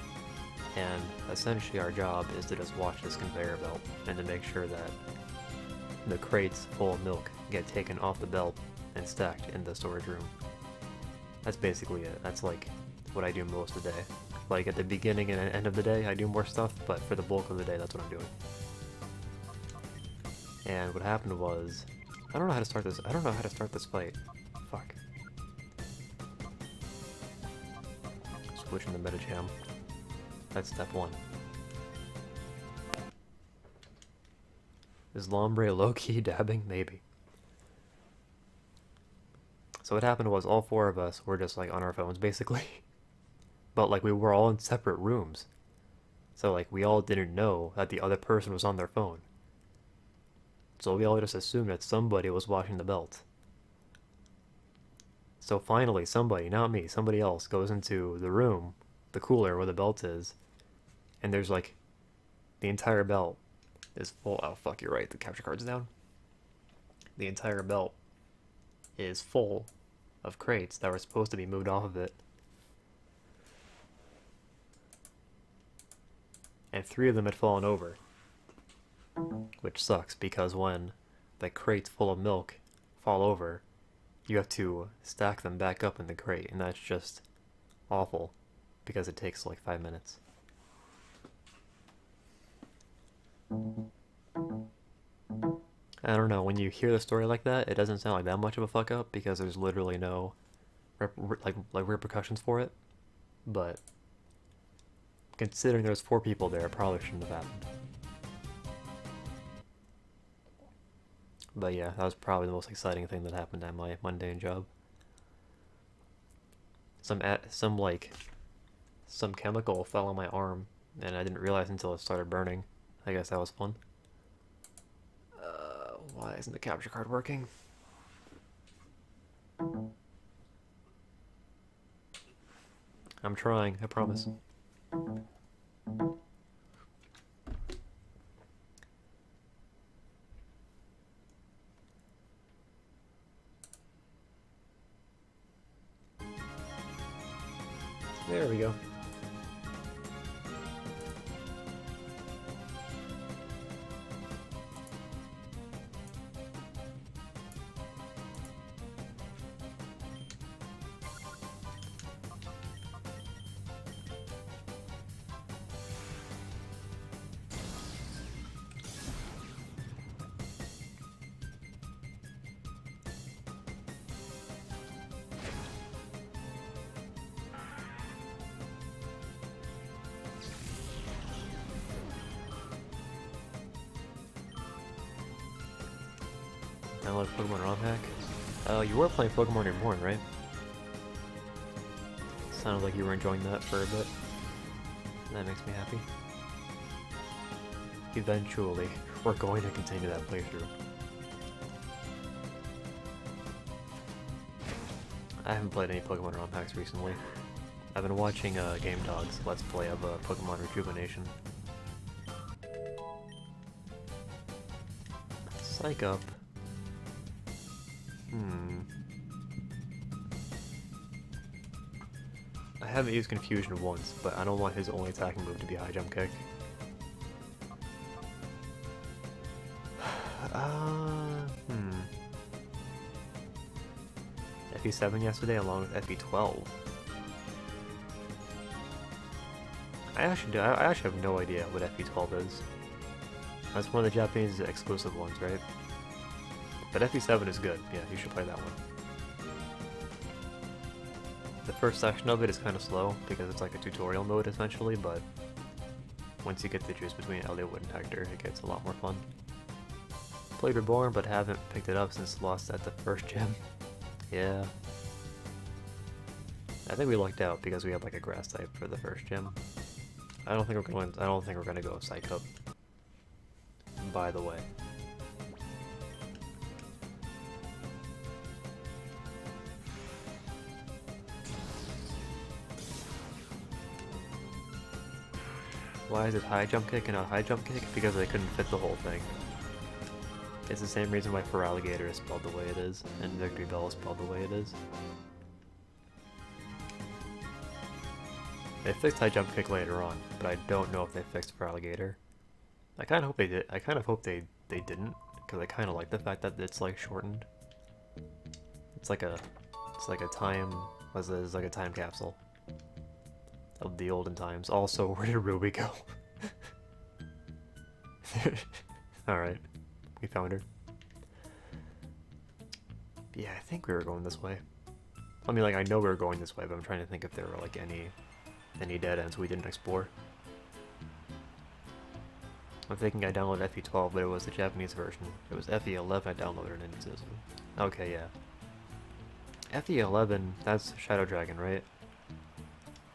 and essentially our job is to just watch this conveyor belt and to make sure that the crates full of milk get taken off the belt and stacked in the storage room. That's basically it. That's like what I do most of the day. Like at the beginning and end of the day, I do more stuff, but for the bulk of the day, that's what I'm doing. And what happened was, I don't know how to start this. I don't know how to start this fight. Fuck. Switching the meta jam. That's step one. Is Lombre low-key dabbing? Maybe. So what happened was all four of us were just like on our phones basically. But like we were all in separate rooms. So like we all didn't know that the other person was on their phone. So we all just assumed that somebody was watching the belt. So finally somebody, not me, somebody else goes into the room, the cooler where the belt is, and there's like the entire belt is full. Oh fuck, you're right, the capture card's down. The entire belt is full of crates that were supposed to be moved off of it. And 3 of them had fallen over. Which sucks, because when the crates full of milk fall over, you have to stack them back up in the crate, and that's just awful, because it takes like 5 minutes. I don't know, when you hear the story like that, it doesn't sound like that much of a fuck up, because there's literally no repercussions for it. But considering there's 4 people there, it probably shouldn't have happened. But yeah, that was probably the most exciting thing that happened at my mundane job. Some chemical fell on my arm, and I didn't realize until it started burning. I guess that was fun. Why isn't the capture card working? I'm trying, I promise. There we go. Download Pokemon ROM hack. You were playing Pokemon Reborn, right? Sounded like you were enjoying that for a bit. That makes me happy. Eventually, we're going to continue that playthrough. I haven't played any Pokemon ROM hacks recently. I've been watching Game Dog's Let's Play of Pokemon Rejuvenation. Psych up. I haven't used Confusion once, but I don't want his only attacking move to be a high jump kick. FE7 yesterday along with FE12. I actually have no idea what FE12 is. That's one of the Japanese exclusive ones, right? But FE7 is good. Yeah, you should play that one. The first section of it is kind of slow because it's like a tutorial mode essentially, but once you get the juice between Eliwood and Hector, it gets a lot more fun. Played Reborn, but haven't picked it up since lost at the first gym. Yeah. I think we lucked out because we had like a grass type for the first gym. I don't think we're gonna go Psych Up. By the way. Why is it high jump kick and not high jump kick? Because they couldn't fit the whole thing. It's the same reason why Feraligatr is spelled the way it is, and Victory Bell is spelled the way it is. They fixed high jump kick later on, but I don't know if they fixed Feraligatr. I kind of hope they did. I kind of hope they didn't, because I kind of like the fact that it's like shortened. It's like a time, it's like a time capsule of the olden times. Also, where did Ruby go? Alright, we found her. Yeah, I think we were going this way. I mean, like, I know we were going this way, but I'm trying to think if there were, like, any dead ends we didn't explore. I'm thinking I downloaded FE12, but it was the Japanese version. It was FE11 I downloaded in Indian system. Okay, yeah. FE11, that's Shadow Dragon, right?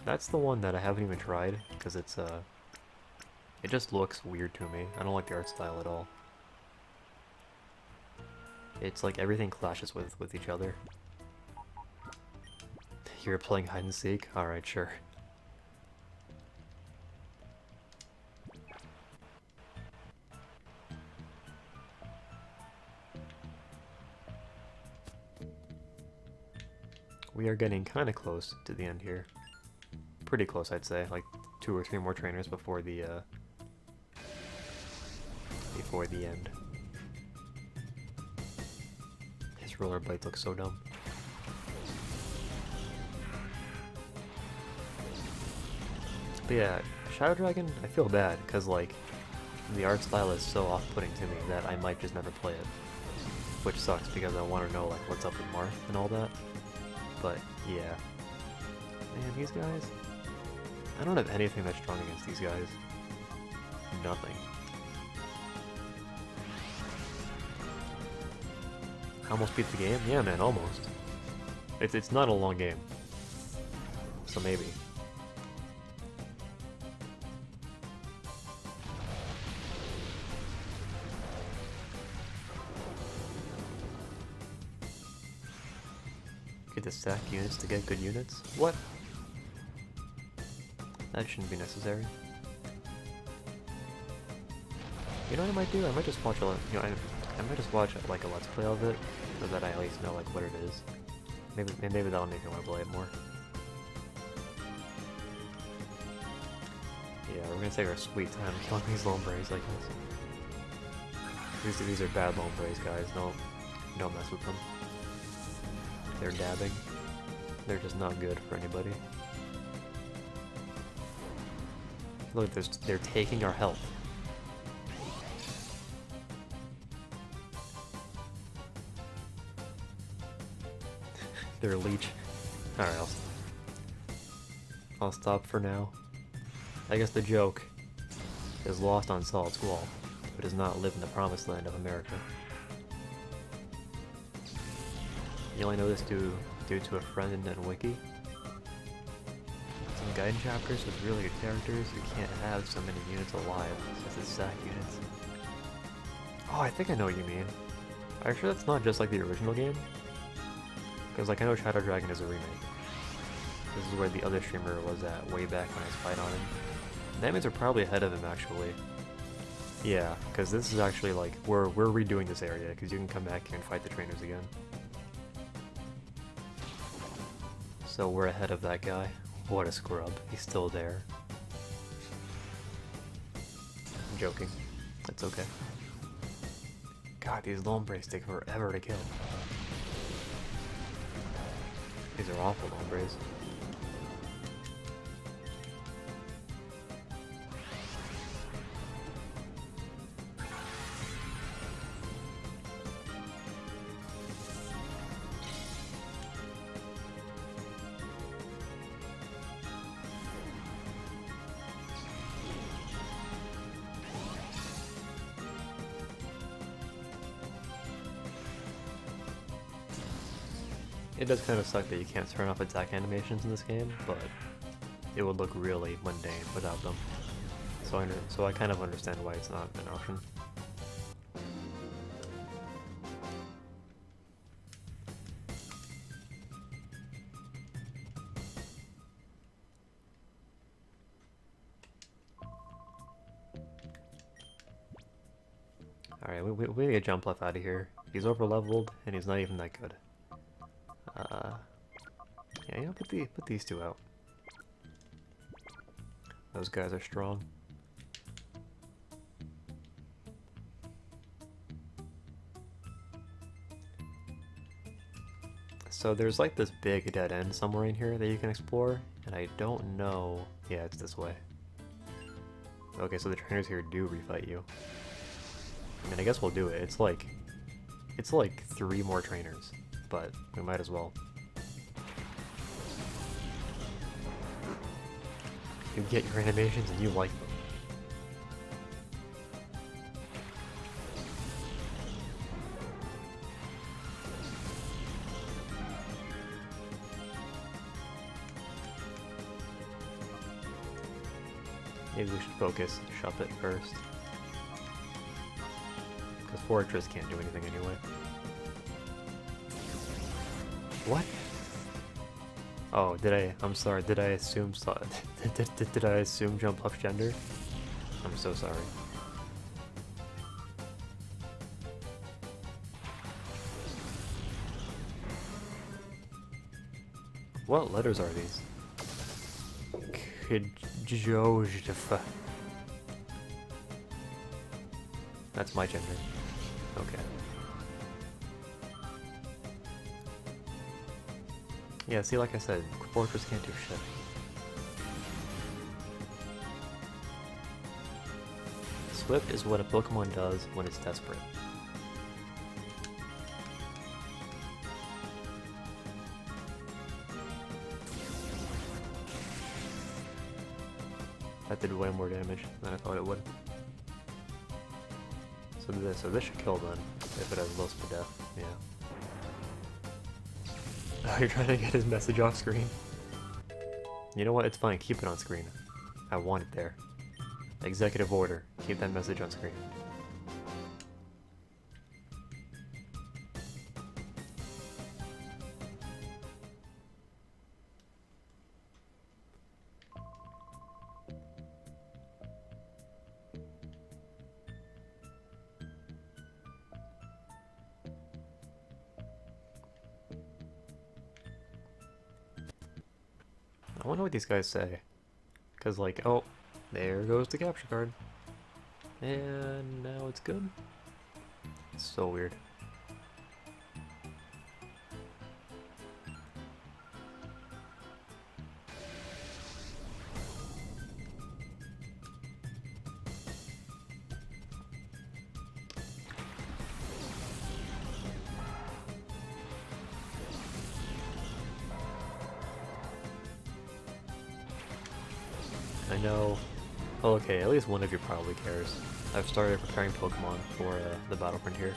That's the one that I haven't even tried, because it's, it just looks weird to me. I don't like the art style at all. It's like everything clashes with each other. You're playing hide and seek? Alright, sure. We are getting kind of close to the end here. Pretty close, I'd say. Like 2 or 3 more trainers before the end. His rollerblades look so dumb. But yeah, Shadow Dragon, I feel bad, because like, the art style is so off-putting to me that I might just never play it. Which sucks, because I want to know like what's up with Marth and all that. But yeah. Man, these guys, I don't have anything that's strong against these guys. Nothing. Almost beat the game? Yeah, man, almost. It's not a long game. So maybe. Get to stack units to get good units? What? That shouldn't be necessary. You know what I might do? I might just watch a, I might just watch like a let's play of it, so that I at least know like what it is. Maybe that'll make me want to play it more. Yeah, we're gonna take our sweet time killing these Lombres, I guess. These are bad Lombres, guys. Don't mess with them. They're dabbing. They're just not good for anybody. Look, they're taking our health. They're a leech. Alright, I'll stop for now. I guess the joke is lost on Solid Squall, but does not live in the promised land of America. You only know this due to a friend in Wiki. Some guidance chapters with really good characters who can't have so many units alive, since it's sack units. Oh, I think I know what you mean. Are you sure that's not just like the original game? Because like I know Shadow Dragon is a remake. This is where the other streamer was at way back when I spied on him. That means we're probably ahead of him actually. Yeah, because this is actually like, we're redoing this area, because you can come back here and fight the trainers again. So we're ahead of that guy. What a scrub. He's still there. I'm joking. That's okay. God, these Lombres take forever to kill. These are awful Lombres. It does kind of suck that you can't turn off attack animations in this game, but it would look really mundane without them. So I kind of understand why it's not an option. Alright, we need to jump left out of here. He's over leveled and he's not even that good. Yeah, you know, put these two out. Those guys are strong. So there's like this big dead end somewhere in here that you can explore, and I don't know... Yeah, it's this way. Okay, so the trainers here do refight you. I mean, I guess we'll do it. It's like 3 more trainers, but we might as well. You get your animations and you like them. Maybe we should focus Shuppet first. Because Fortress can't do anything anyway. What? Oh, I'm sorry, did I assume did I assume jump left gender? I'm so sorry. What letters are these? Kjojf. That's my gender. Okay. Yeah, see, like I said, Fortress can't do shit. Swift is what a Pokemon does when it's desperate. That did way more damage than I thought it would. So this should kill then, if it has low speed death, yeah. Oh, you're trying to get his message off screen? You know what, it's fine, keep it on screen. I want it there. Executive order, keep that message on screen. I wonder what these guys say. Cause like, oh, there goes the capture card. And now it's good. It's so weird. I know. Well, okay, at least one of you probably cares. I've started preparing Pokemon for the Battle Frontier,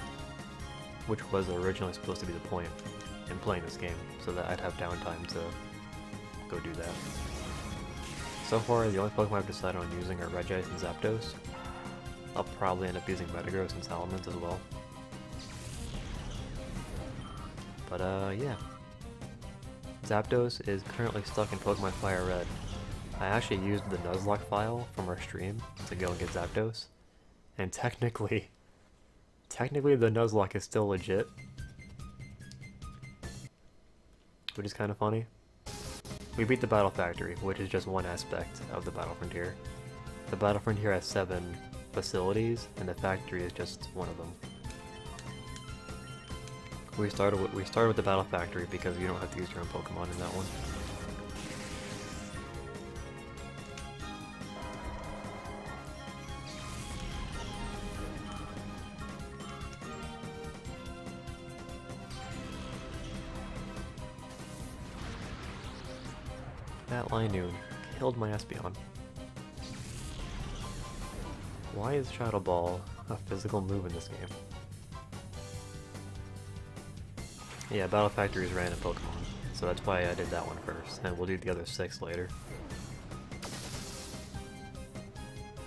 which was originally supposed to be the point in playing this game, so that I'd have downtime to go do that. So far, the only Pokemon I've decided on using are Regice and Zapdos. I'll probably end up using Metagross and Salamence as well. But yeah. Zapdos is currently stuck in Pokemon Fire Red. I actually used the Nuzlocke file from our stream to go and get Zapdos, and technically the Nuzlocke is still legit, which is kind of funny. We beat the Battle Factory, which is just one aspect of the Battle Frontier. The Battle Frontier has 7 facilities, and the factory is just one of them. We started with the Battle Factory because you don't have to use your own Pokemon in that one. That Linoon killed my Espeon. Why is Shadow Ball a physical move in this game? Yeah, Battle Factory is random Pokemon, so that's why I did that one first, and we'll do the other 6 later.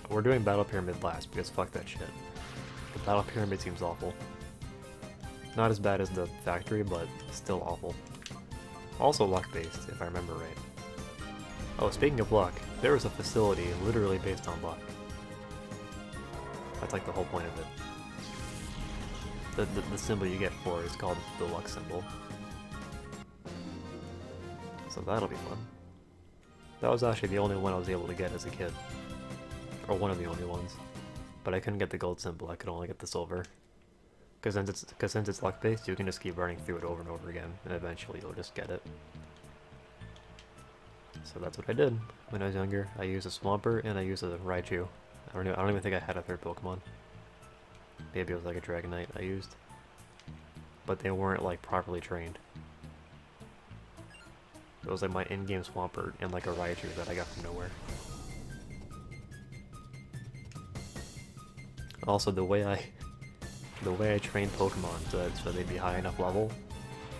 We're doing Battle Pyramid last, because fuck that shit. The Battle Pyramid seems awful. Not as bad as the factory, but still awful. Also luck-based, if I remember right. Oh, speaking of luck, there was a facility literally based on luck. That's like the whole point of it. The symbol you get for it is called the luck symbol. So that'll be fun. That was actually the only one I was able to get as a kid. Or one of the only ones. But I couldn't get the gold symbol, I could only get the silver. since it's luck based, you can just keep running through it over and over again, and eventually you'll just get it. So that's what I did when I was younger. I used a Swampert and I used a Raichu. I don't even think I had a third Pokemon. Maybe it was like a Dragonite I used, but they weren't like properly trained. It was like my in-game Swampert and like a Raichu that I got from nowhere. Also, the way I trained Pokemon so they'd be high enough level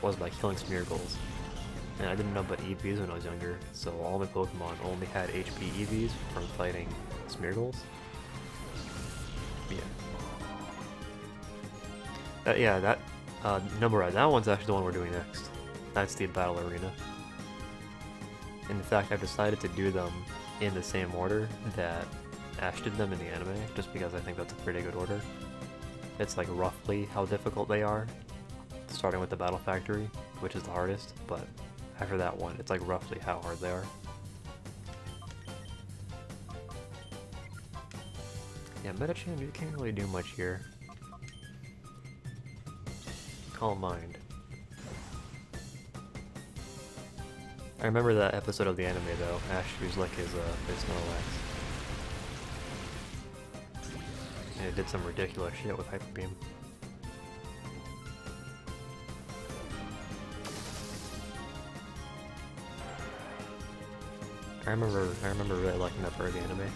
was by killing Smeargles. And I didn't know about EVs when I was younger, so all my Pokemon only had HP EVs from fighting Smeargles. Yeah. That number, that one's actually the one we're doing next. That's the Battle Arena. In fact, I've decided to do them in the same order that Ash did them in the anime, just because I think that's a pretty good order. It's like roughly how difficult they are, starting with the Battle Factory, which is the hardest, but after that one, it's like roughly how hard they are. Yeah, Metachan, you can't really do much here. Calm Mind. I remember that episode of the anime though. Ash used like his Snorlax. And it did some ridiculous shit with Hyper Beam. I remember really liking that part of the anime.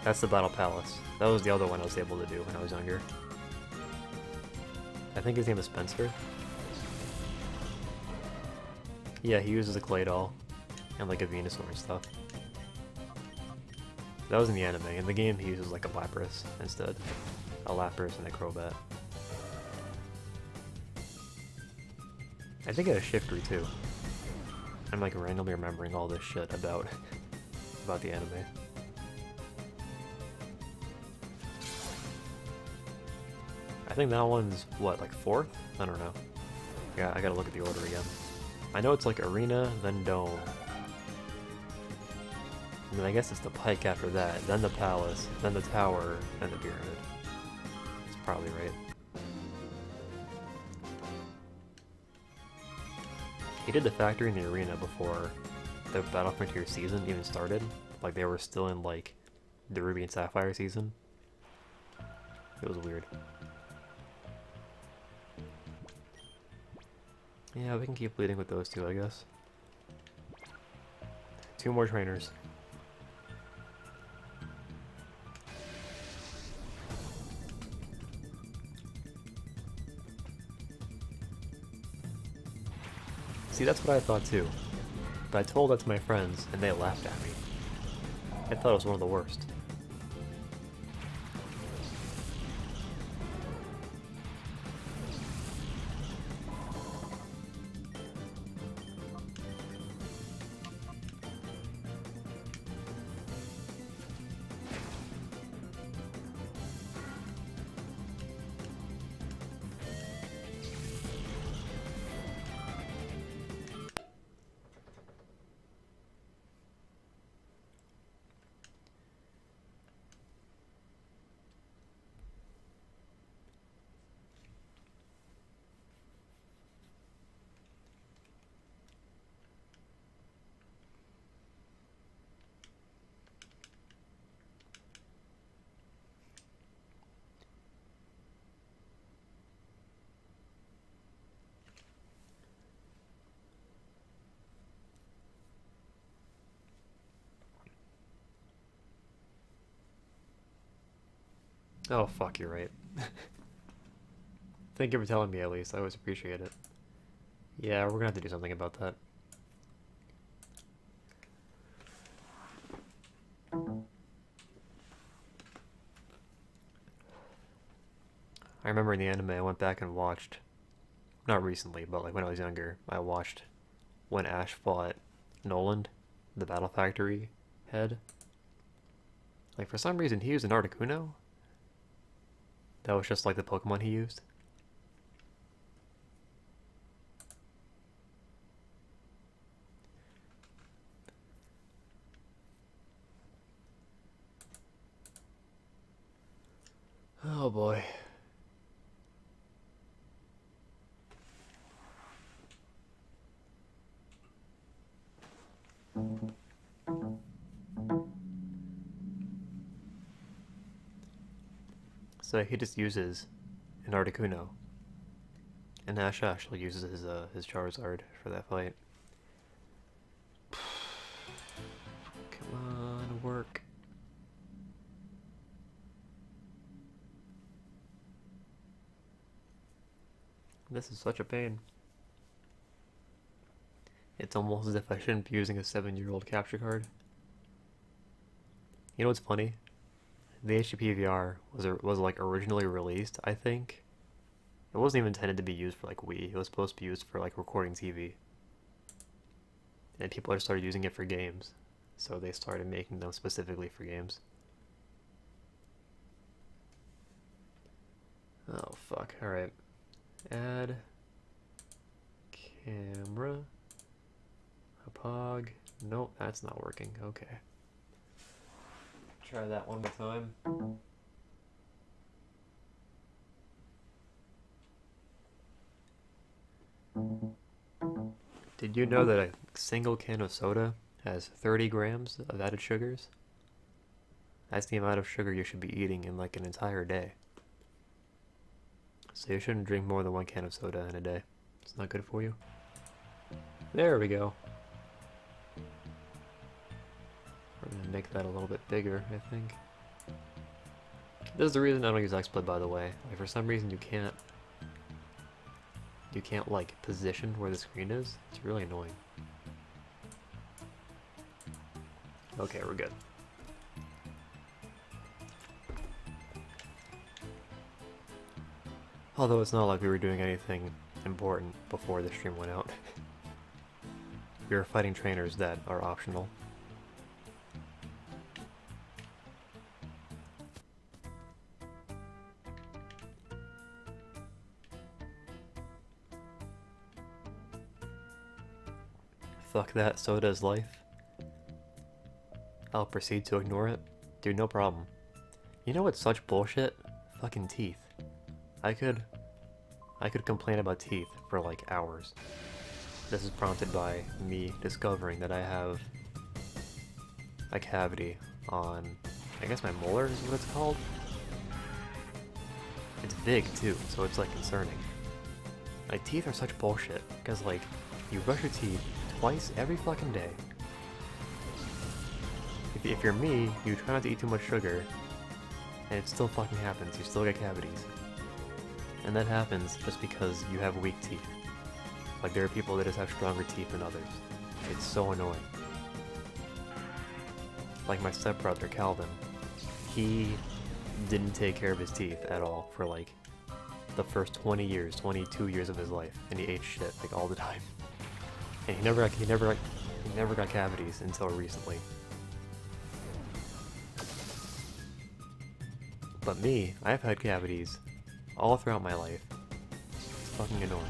That's the Battle Palace. That was the other one I was able to do when I was younger. I think his name is Spencer. Yeah, he uses a clay doll and like a Venusaur and stuff. That was in the anime. In the game, he uses like a Lapras instead. A Lapras and a Crobat. I think it has Shiftry too. I'm like randomly remembering all this shit about the anime. I think that one's what, like 4th? I don't know. Yeah, I gotta look at the order again. I know it's like Arena, then Dome. And then I guess it's the Pike after that, then the Palace, then the Tower, then the Pyramid. It's probably right. He did the factory in the arena before the Battle Frontier season even started. Like they were still in like the Ruby and Sapphire season. It was weird. Yeah, we can keep leading with those two, I guess. 2 more trainers. See, that's what I thought too. But I told that to my friends, and they laughed at me. I thought it was one of the worst. Oh fuck, you're right. Thank you for telling me at least, I always appreciate it. Yeah, we're gonna have to do something about that. I remember in the anime I went back and watched, not recently, but like when I was younger, I watched when Ash fought Noland, the Battle Factory head. Like for some reason he used an Articuno? That was just like the Pokemon he used? Oh boy. So he just uses an Articuno. And Ash actually uses his Charizard for that fight. Come on, work. This is such a pain. It's almost as if I shouldn't be using a 7-year-old capture card. You know what's funny? The HTTP VR was like originally released, I think. It wasn't even intended to be used for like Wii. It was supposed to be used for like recording TV. And people just started using it for games. So they started making them specifically for games. Oh fuck, alright. Add camera. A pog. Nope, that's not working. Okay. Try that one more time. Did you know that a single can of soda has 30 grams of added sugars? That's the amount of sugar you should be eating in like an entire day. So you shouldn't drink more than 1 can of soda in a day. It's not good for you. There we go. We're gonna make that a little bit bigger, I think. This is the reason I don't use XSplit, by the way. Like, for some reason you can't like position where the screen is. It's really annoying. Okay, we're good. Although it's not like we were doing anything important before the stream went out. We were fighting trainers that are optional. Fuck that, soda is life. I'll proceed to ignore it. Dude, no problem. You know what's such bullshit? Fucking teeth. I could complain about teeth for like hours. This is prompted by me discovering that I have a cavity on, I guess my molar is what it's called? It's big too, so it's like concerning. My teeth are such bullshit, because like, you brush your teeth twice every fucking day. If you're me, you try not to eat too much sugar, and it still fucking happens, you still get cavities. And that happens just because you have weak teeth. Like, there are people that just have stronger teeth than others. It's so annoying. Like my stepbrother, Calvin. He didn't take care of his teeth at all for like the first 20 years, 22 years of his life, and he ate shit like all the time. And he never got cavities until recently. But me, I've had cavities all throughout my life. It's fucking annoying.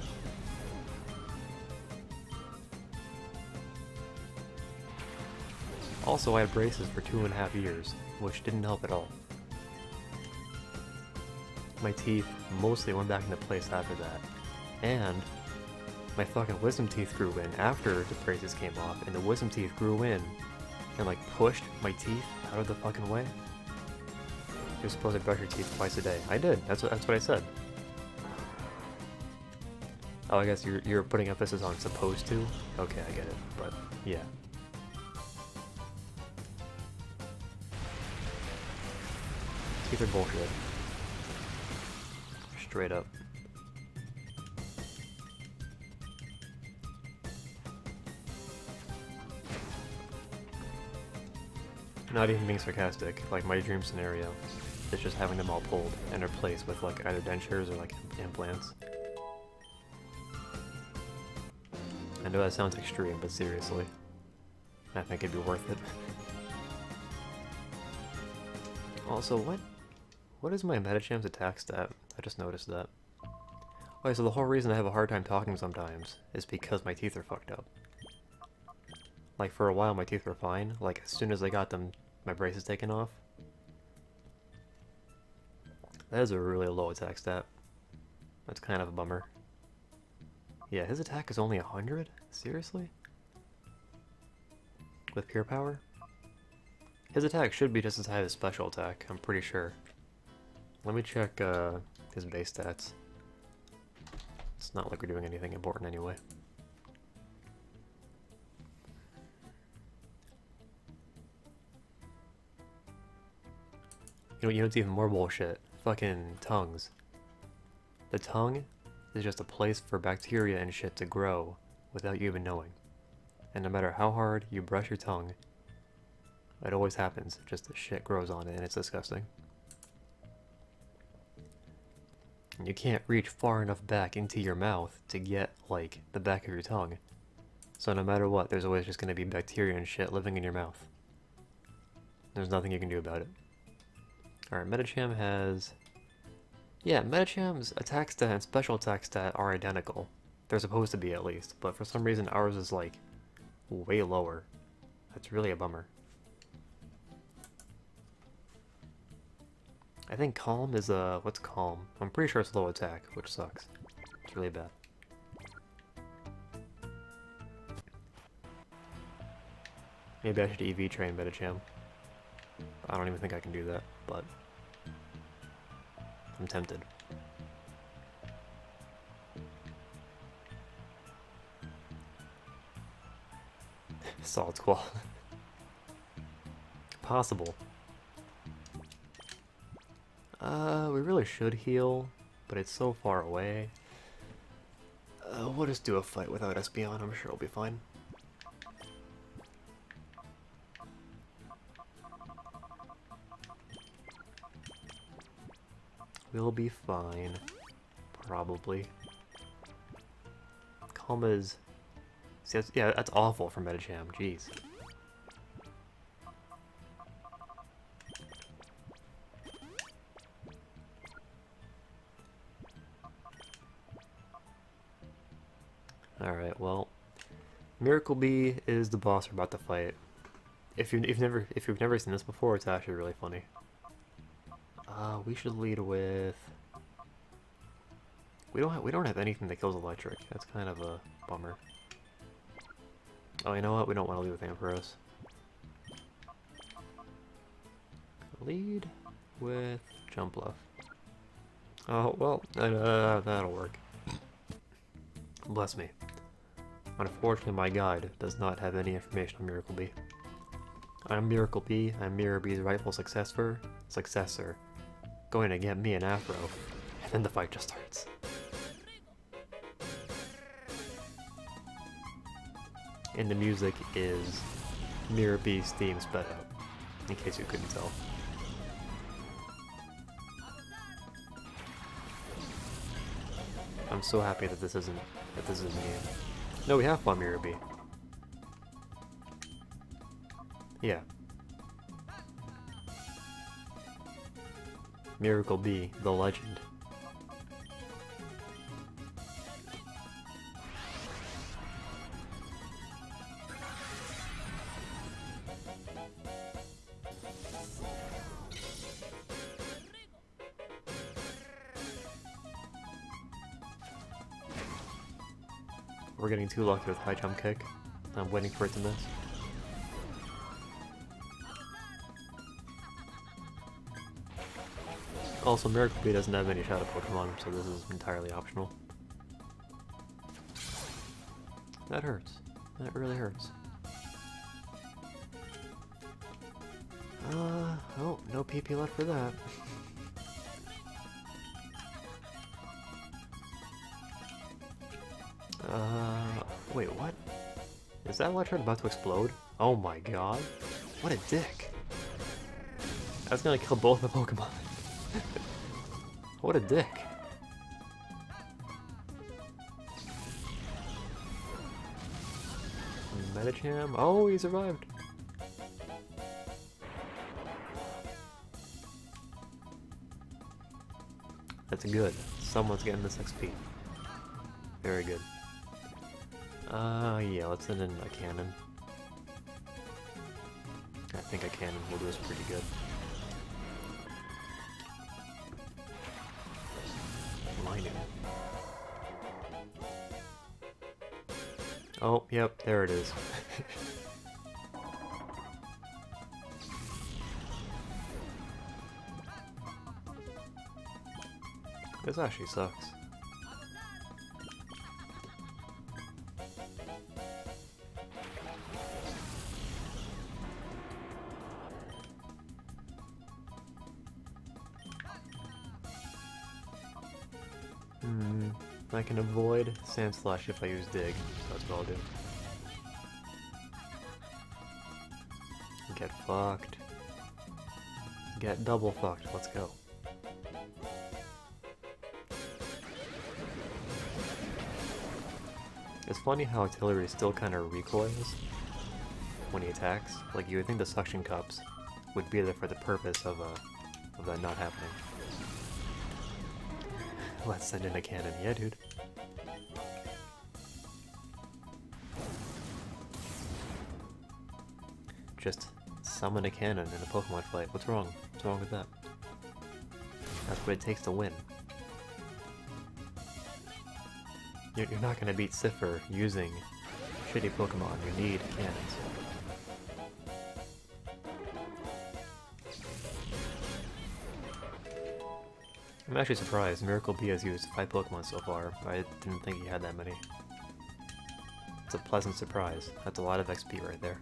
Also, I had braces for 2.5 years, which didn't help at all. My teeth mostly went back into place after that. And my fucking wisdom teeth grew in after the braces came off, and the wisdom teeth grew in and like pushed my teeth out of the fucking way. You're supposed to brush your teeth twice a day. I did. That's what I said. Oh, I guess you're putting emphasis on supposed to? Okay, I get it. But yeah. Teeth are bullshit. Straight up. Not even being sarcastic, like my dream scenario is just having them all pulled and replaced with like either dentures or like implants. I know that sounds extreme, but seriously, I think it'd be worth it. Also, what is my Metacham's attack stat? I just noticed that. Okay, so the whole reason I have a hard time talking sometimes is because my teeth are fucked up. Like, for a while my teeth were fine. Like, as soon as I got my braces taken off. That is a really low attack stat. That's kind of a bummer. Yeah, his attack is only 100? Seriously? With pure power? His attack should be just as high as special attack, I'm pretty sure. Let me check his base stats. It's not like we're doing anything important anyway. You know what's even more bullshit? Fucking tongues. The tongue is just a place for bacteria and shit to grow without you even knowing. And no matter how hard you brush your tongue, it always happens. Just the shit grows on it and it's disgusting. And you can't reach far enough back into your mouth to get, like, the back of your tongue. So no matter what, there's always just gonna be bacteria and shit living in your mouth. There's nothing you can do about it. Alright, Medicham has... Yeah, Medicham's attack stat and special attack stat are identical. They're supposed to be, at least. But for some reason, ours is, like, way lower. That's really a bummer. I think Calm is what's Calm? I'm pretty sure it's low attack, which sucks. It's really bad. Maybe I should EV train Medicham. I don't even think I can do that, but I'm tempted. Solid Squall. Possible. We really should heal, but it's so far away. We'll just do a fight without Espeon, I'm sure it'll be fine. We'll be fine. Probably. Calm is... See, yeah, that's awful for Medicham, jeez. Alright, well, Miracle Bee is the boss we're about to fight. If you've never seen this before, it's actually really funny. We should lead with... We don't have anything that kills electric. That's kind of a bummer. Oh, you know what? We don't want to lead with Ampharos. Lead with Jumpluff. Oh, well, that'll work. Bless me. Unfortunately, my guide does not have any information on Miracle Bee. I'm Miracle Bee. I'm Mirror Bee's rightful successor. Going to get me an Afro. And then the fight just starts. And the music is Mirror Bee's theme sped up, in case you couldn't tell. I'm so happy that this isn't a game. No, we have fun, Mirror Bee. Yeah. Miracle Bee, the legend. We're getting too lucky with high jump kick. I'm waiting for it to miss. Also, Miracle Bee doesn't have any shadow Pokemon, so this is entirely optional. That hurts. That really hurts. Oh, no PP left for that. Wait, what? Is that Electrode about to explode? Oh my god. What a dick. I was gonna kill both the Pokemon. What a dick. Medicham? Oh, he survived. That's good. Someone's getting this XP. Very good. Yeah, let's send in a cannon. I think a cannon will do us pretty good. Lightning. Oh, yep, there it is. This actually sucks. I can avoid Sand Slash if I use Dig, so that's what I'll do. Get fucked. Get double fucked, let's go. It's funny how artillery still kind of recoils when he attacks. Like, you would think the suction cups would be there for the purpose of that not happening. Let's send in a cannon. Yeah, dude. Just summon a cannon in a Pokemon fight. What's wrong? What's wrong with that? That's what it takes to win. You're not going to beat Siffer using shitty Pokemon. You need cannons. I'm actually surprised. Miracle B has used 5 Pokemon so far. I didn't think he had that many. It's a pleasant surprise. That's a lot of XP right there.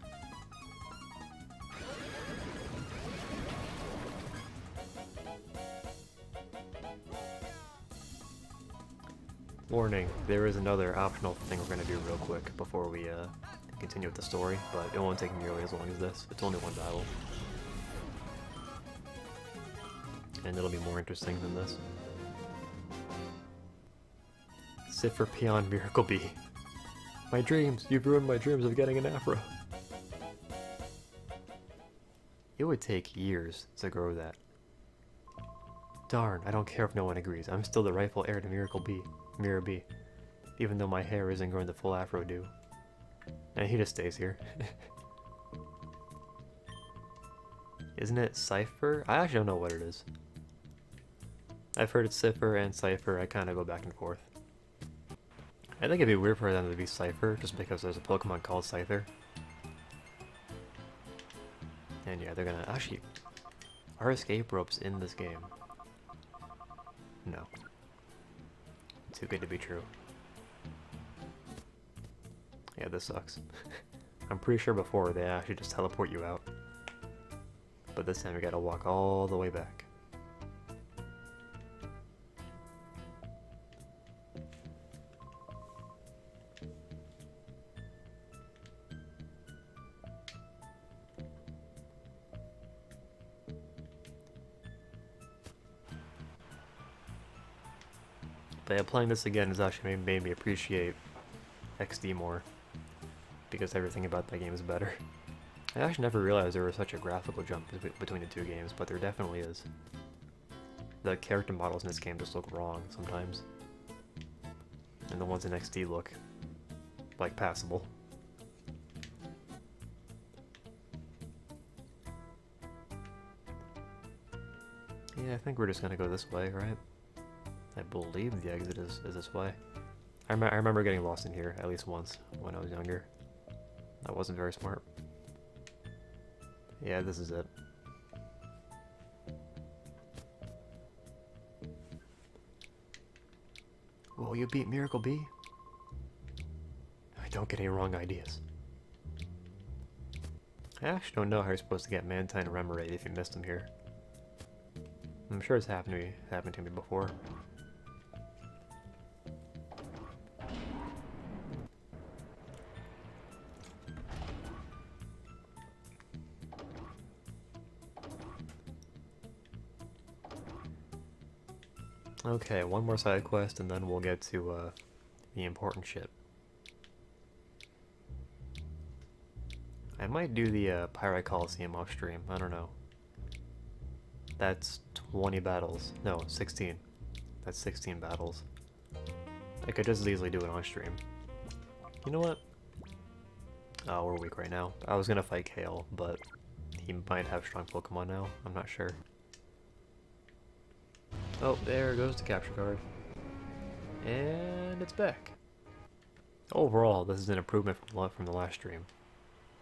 Warning, there is another optional thing we're going to do real quick before we continue with the story, but it won't take nearly as long as this. It's only one battle. And it'll be more interesting than this. Siffer Peon Miracle Bee. My dreams! You've ruined my dreams of getting an afro! It would take years to grow that. Darn, I don't care if no one agrees. I'm still the rightful heir to Miracle Bee. Mirror B. Even though my hair isn't growing the full afro do. And he just stays here. Isn't it Cypher? I actually don't know what it is. I've heard it's Siffer and Cypher. I kind of go back and forth. I think it'd be weird for them to be Cypher, just because there's a Pokemon called Scyther. And yeah, they're gonna... Actually, are escape ropes in this game? No. Too good to be true. Yeah, this sucks. I'm pretty sure before they actually just teleport you out. But this time we gotta walk all the way back. But yeah, playing this again has actually made me appreciate XD more, because everything about that game is better. I actually never realized there was such a graphical jump between the two games, but there definitely is. The character models in this game just look wrong sometimes. And the ones in XD look, like, passable. Yeah, I think we're just gonna go this way, right? I believe the exit is this way. I remember getting lost in here at least once when I was younger. That wasn't very smart. Yeah, this is it. Will you beat Miracle Bee? I don't get any wrong ideas. I actually don't know how you're supposed to get Mantine and Remoraid if you missed them here. I'm sure it's happened to me before. Okay, one more side quest and then we'll get to the important shit. I might do the Pyrite Colosseum off stream, I don't know. That's 20 battles. No, 16. That's 16 battles. I could just as easily do it on stream. You know what? Oh, we're weak right now. I was gonna fight Kale, but he might have strong Pokemon now. I'm not sure. Oh, there goes the capture card. And it's back. Overall, this is an improvement from the last stream.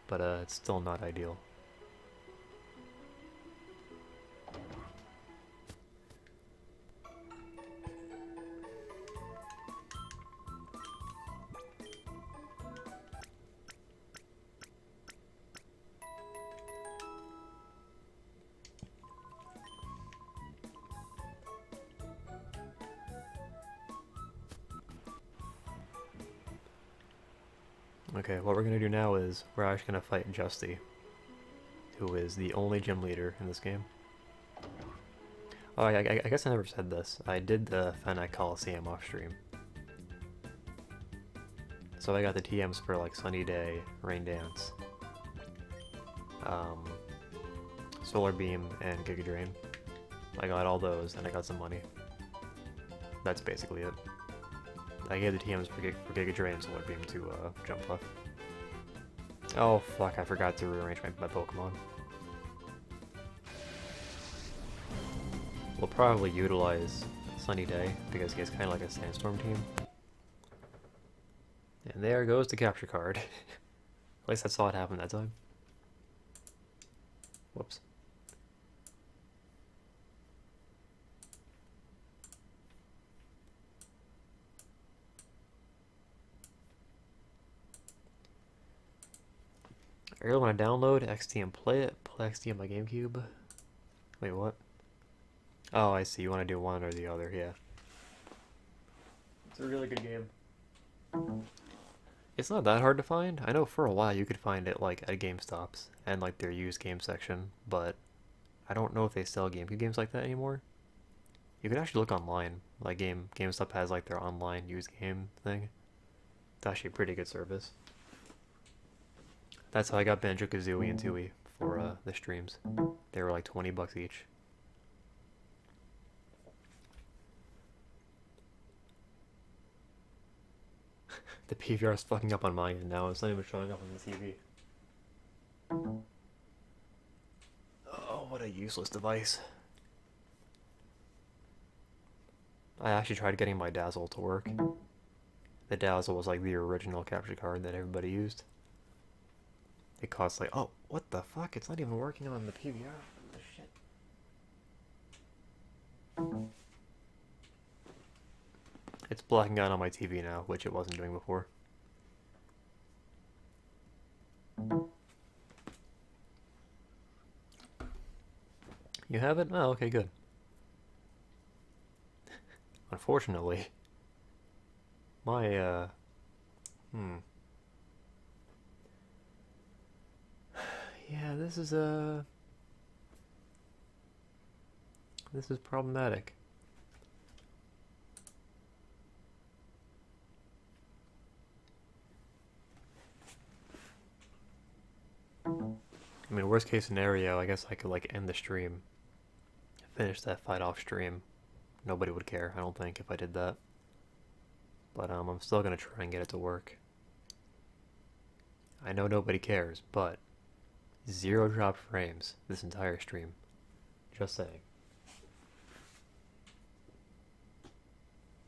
But it's still not ideal. Okay, what we're gonna do now is we're actually gonna fight Justy, who is the only gym leader in this game. Oh, I guess I never said this. I did the Fennec Colosseum off stream. So I got the TMs for like Sunny Day, Rain Dance, Solar Beam, and Giga Drain. I got all those, and I got some money. That's basically it. I gave the TMs for Giga Drain and Solar Beam to Jump Left. Oh fuck, I forgot to rearrange my Pokemon. We'll probably utilize Sunny Day, because he has kind of like a Sandstorm team. And there goes the capture card. At least I saw it happen that time. Whoops. I really want to download XD and play it. Play XD on my GameCube. Wait, what? Oh, I see. You want to do one or the other, yeah. It's a really good game. It's not that hard to find. I know for a while you could find it like at GameStops and like their used game section, but I don't know if they sell GameCube games like that anymore. You can actually look online. Like GameStop has like their online used game thing. It's actually a pretty good service. That's how I got Banjo-Kazooie and Tooie for the streams. They were like 20 bucks each. The PVR is fucking up on my end now. It's not even showing up on the TV. Oh, what a useless device. I actually tried getting my Dazzle to work. The Dazzle was like the original capture card that everybody used. It costs like, oh, what the fuck? It's not even working on the PVR. What the shit? It's blacking out on my TV now, which it wasn't doing before. You have it? Oh, okay, good. Unfortunately, my, yeah, this is problematic. I mean, worst case scenario, I guess I could like end the stream, finish that fight off stream. Nobody would care, I don't think, if I did that. But I'm still gonna try and get it to work. I know nobody cares, but 0 drop frames this entire stream. Just saying.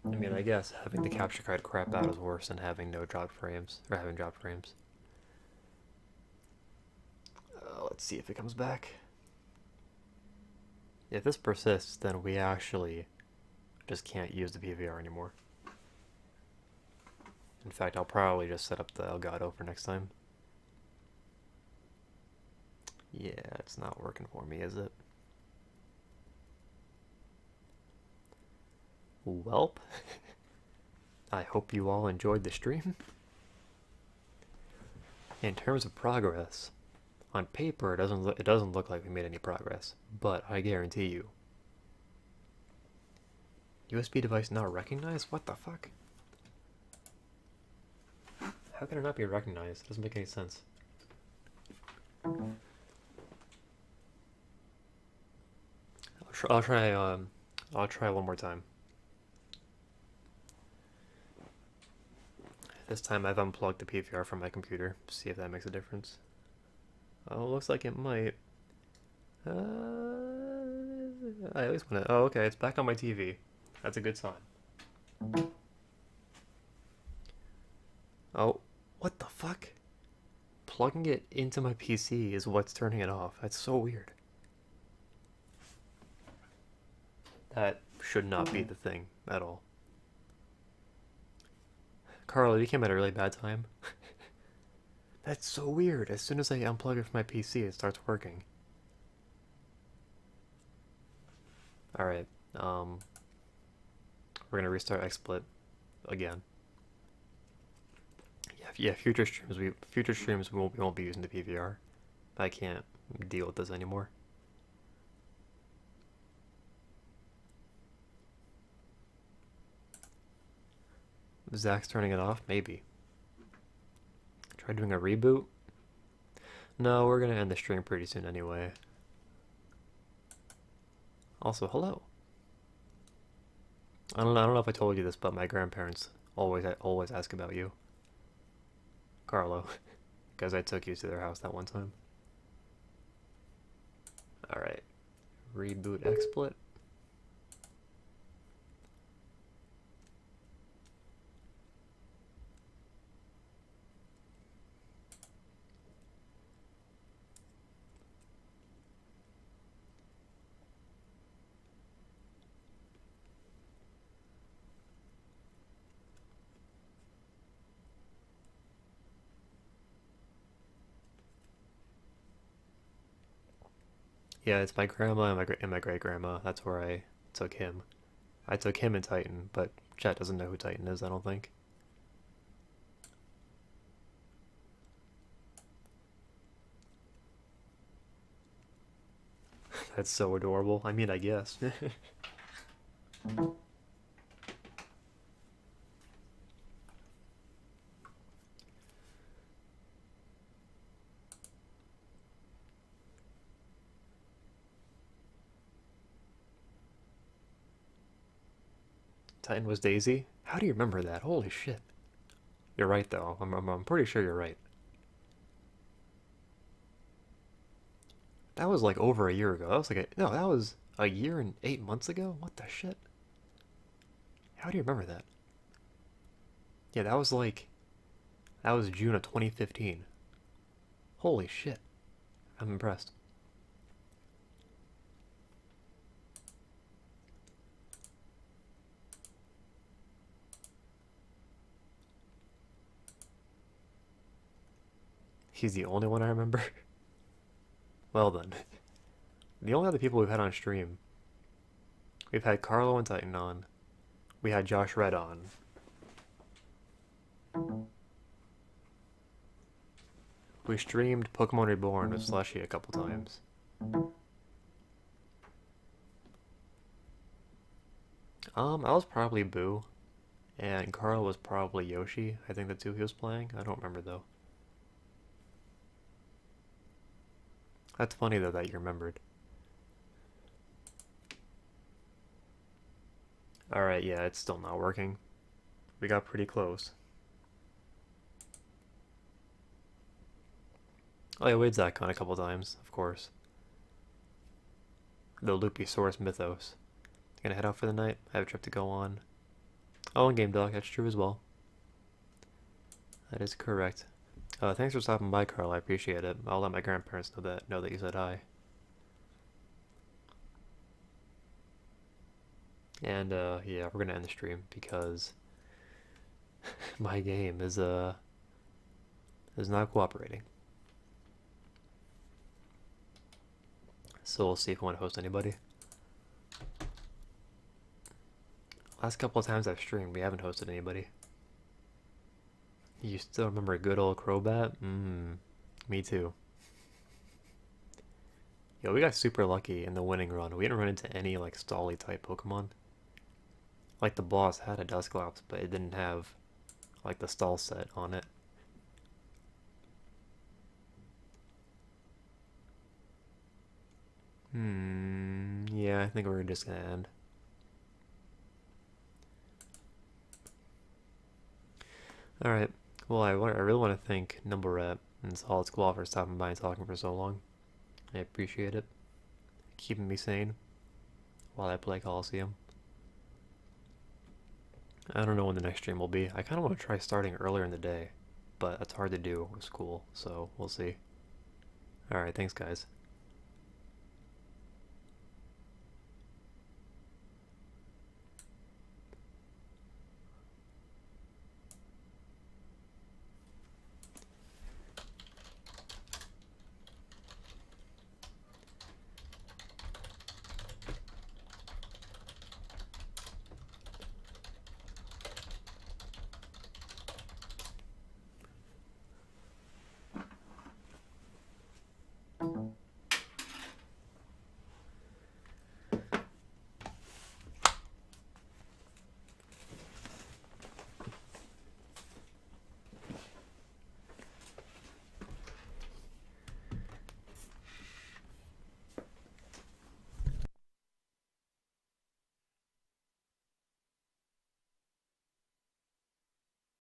I mean, I guess having the capture card crap out is worse than having no drop frames, or having drop frames. Let's see if it comes back. If this persists, then we actually just can't use the PVR anymore. In fact, I'll probably just set up the Elgato for next time. Yeah, it's not working for me, is it? Welp. I hope you all enjoyed the stream. In terms of progress, on paper it doesn't look like we made any progress, but I guarantee you. USB device not recognized? What the fuck? How can it not be recognized? It doesn't make any sense. I'll try one more time. This time I've unplugged the PVR from my computer. See if that makes a difference. Oh, looks like it might. I at least want to. Oh, okay, it's back on my TV. That's a good sign. Oh, what the fuck? Plugging it into my PC is what's turning it off. That's so weird. That should not be the thing at all. Carl, you came at a really bad time. That's so weird. As soon as I unplug it from my PC, it starts working. Alright, we're gonna restart XSplit again. Yeah, Yeah, future streams we won't be using the PVR. I can't deal with this anymore. Zach's turning it off? Maybe. Try doing a reboot? No, we're gonna end the stream pretty soon anyway. Also, hello. I don't know if I told you this, but my grandparents always ask about you. Carlo. Because I took you to their house that one time. Alright. Reboot XSplit. Yeah, it's my grandma and my great grandma. That's where I took him. I took him in Titan, but chat doesn't know who Titan is, I don't think. That's so adorable. I mean, I guess. Titan was Daisy? How do you remember that? Holy shit. You're right, though. I'm pretty sure you're right. That was like over a year ago. That was like no, that was a year and 8 months ago? What the shit? How do you remember that? Yeah, that was June of 2015. Holy shit. I'm impressed. He's the only one I remember? Well then. The only other people we've had on stream, we've had Carlo and Titan on. We had Josh Red on. We streamed Pokemon Reborn with Slushy a couple times. I was probably Boo, and Carl was probably Yoshi. I think that's who he was playing. I don't remember though. That's funny though that you remembered. Alright, yeah, it's still not working. We got pretty close. Oh yeah, we had Zach on a couple times, of course. The Lupisaurus Mythos. Gonna head out for the night. I have a trip to go on. Oh, and Game Dog, that's true as well. That is correct. Thanks for stopping by, Carl. I appreciate it. I'll let my grandparents know that you said hi. And yeah, we're gonna end the stream because my game is not cooperating. So we'll see if we want to host anybody. Last couple of times I've streamed, we haven't hosted anybody. You still remember good old Crobat? Me too. Yo, we got super lucky in the winning run. We didn't run into any like stally type Pokemon. Like the boss had a Dusclops, but it didn't have like the stall set on it. Yeah, I think we're just gonna end. Alright, well, I really want to thank Numblerat and Solid Squall for stopping by and talking for so long. I appreciate it. Keeping me sane while I play Colosseum. I don't know when the next stream will be. I kind of want to try starting earlier in the day, but that's hard to do with school, so we'll see. Alright, thanks guys.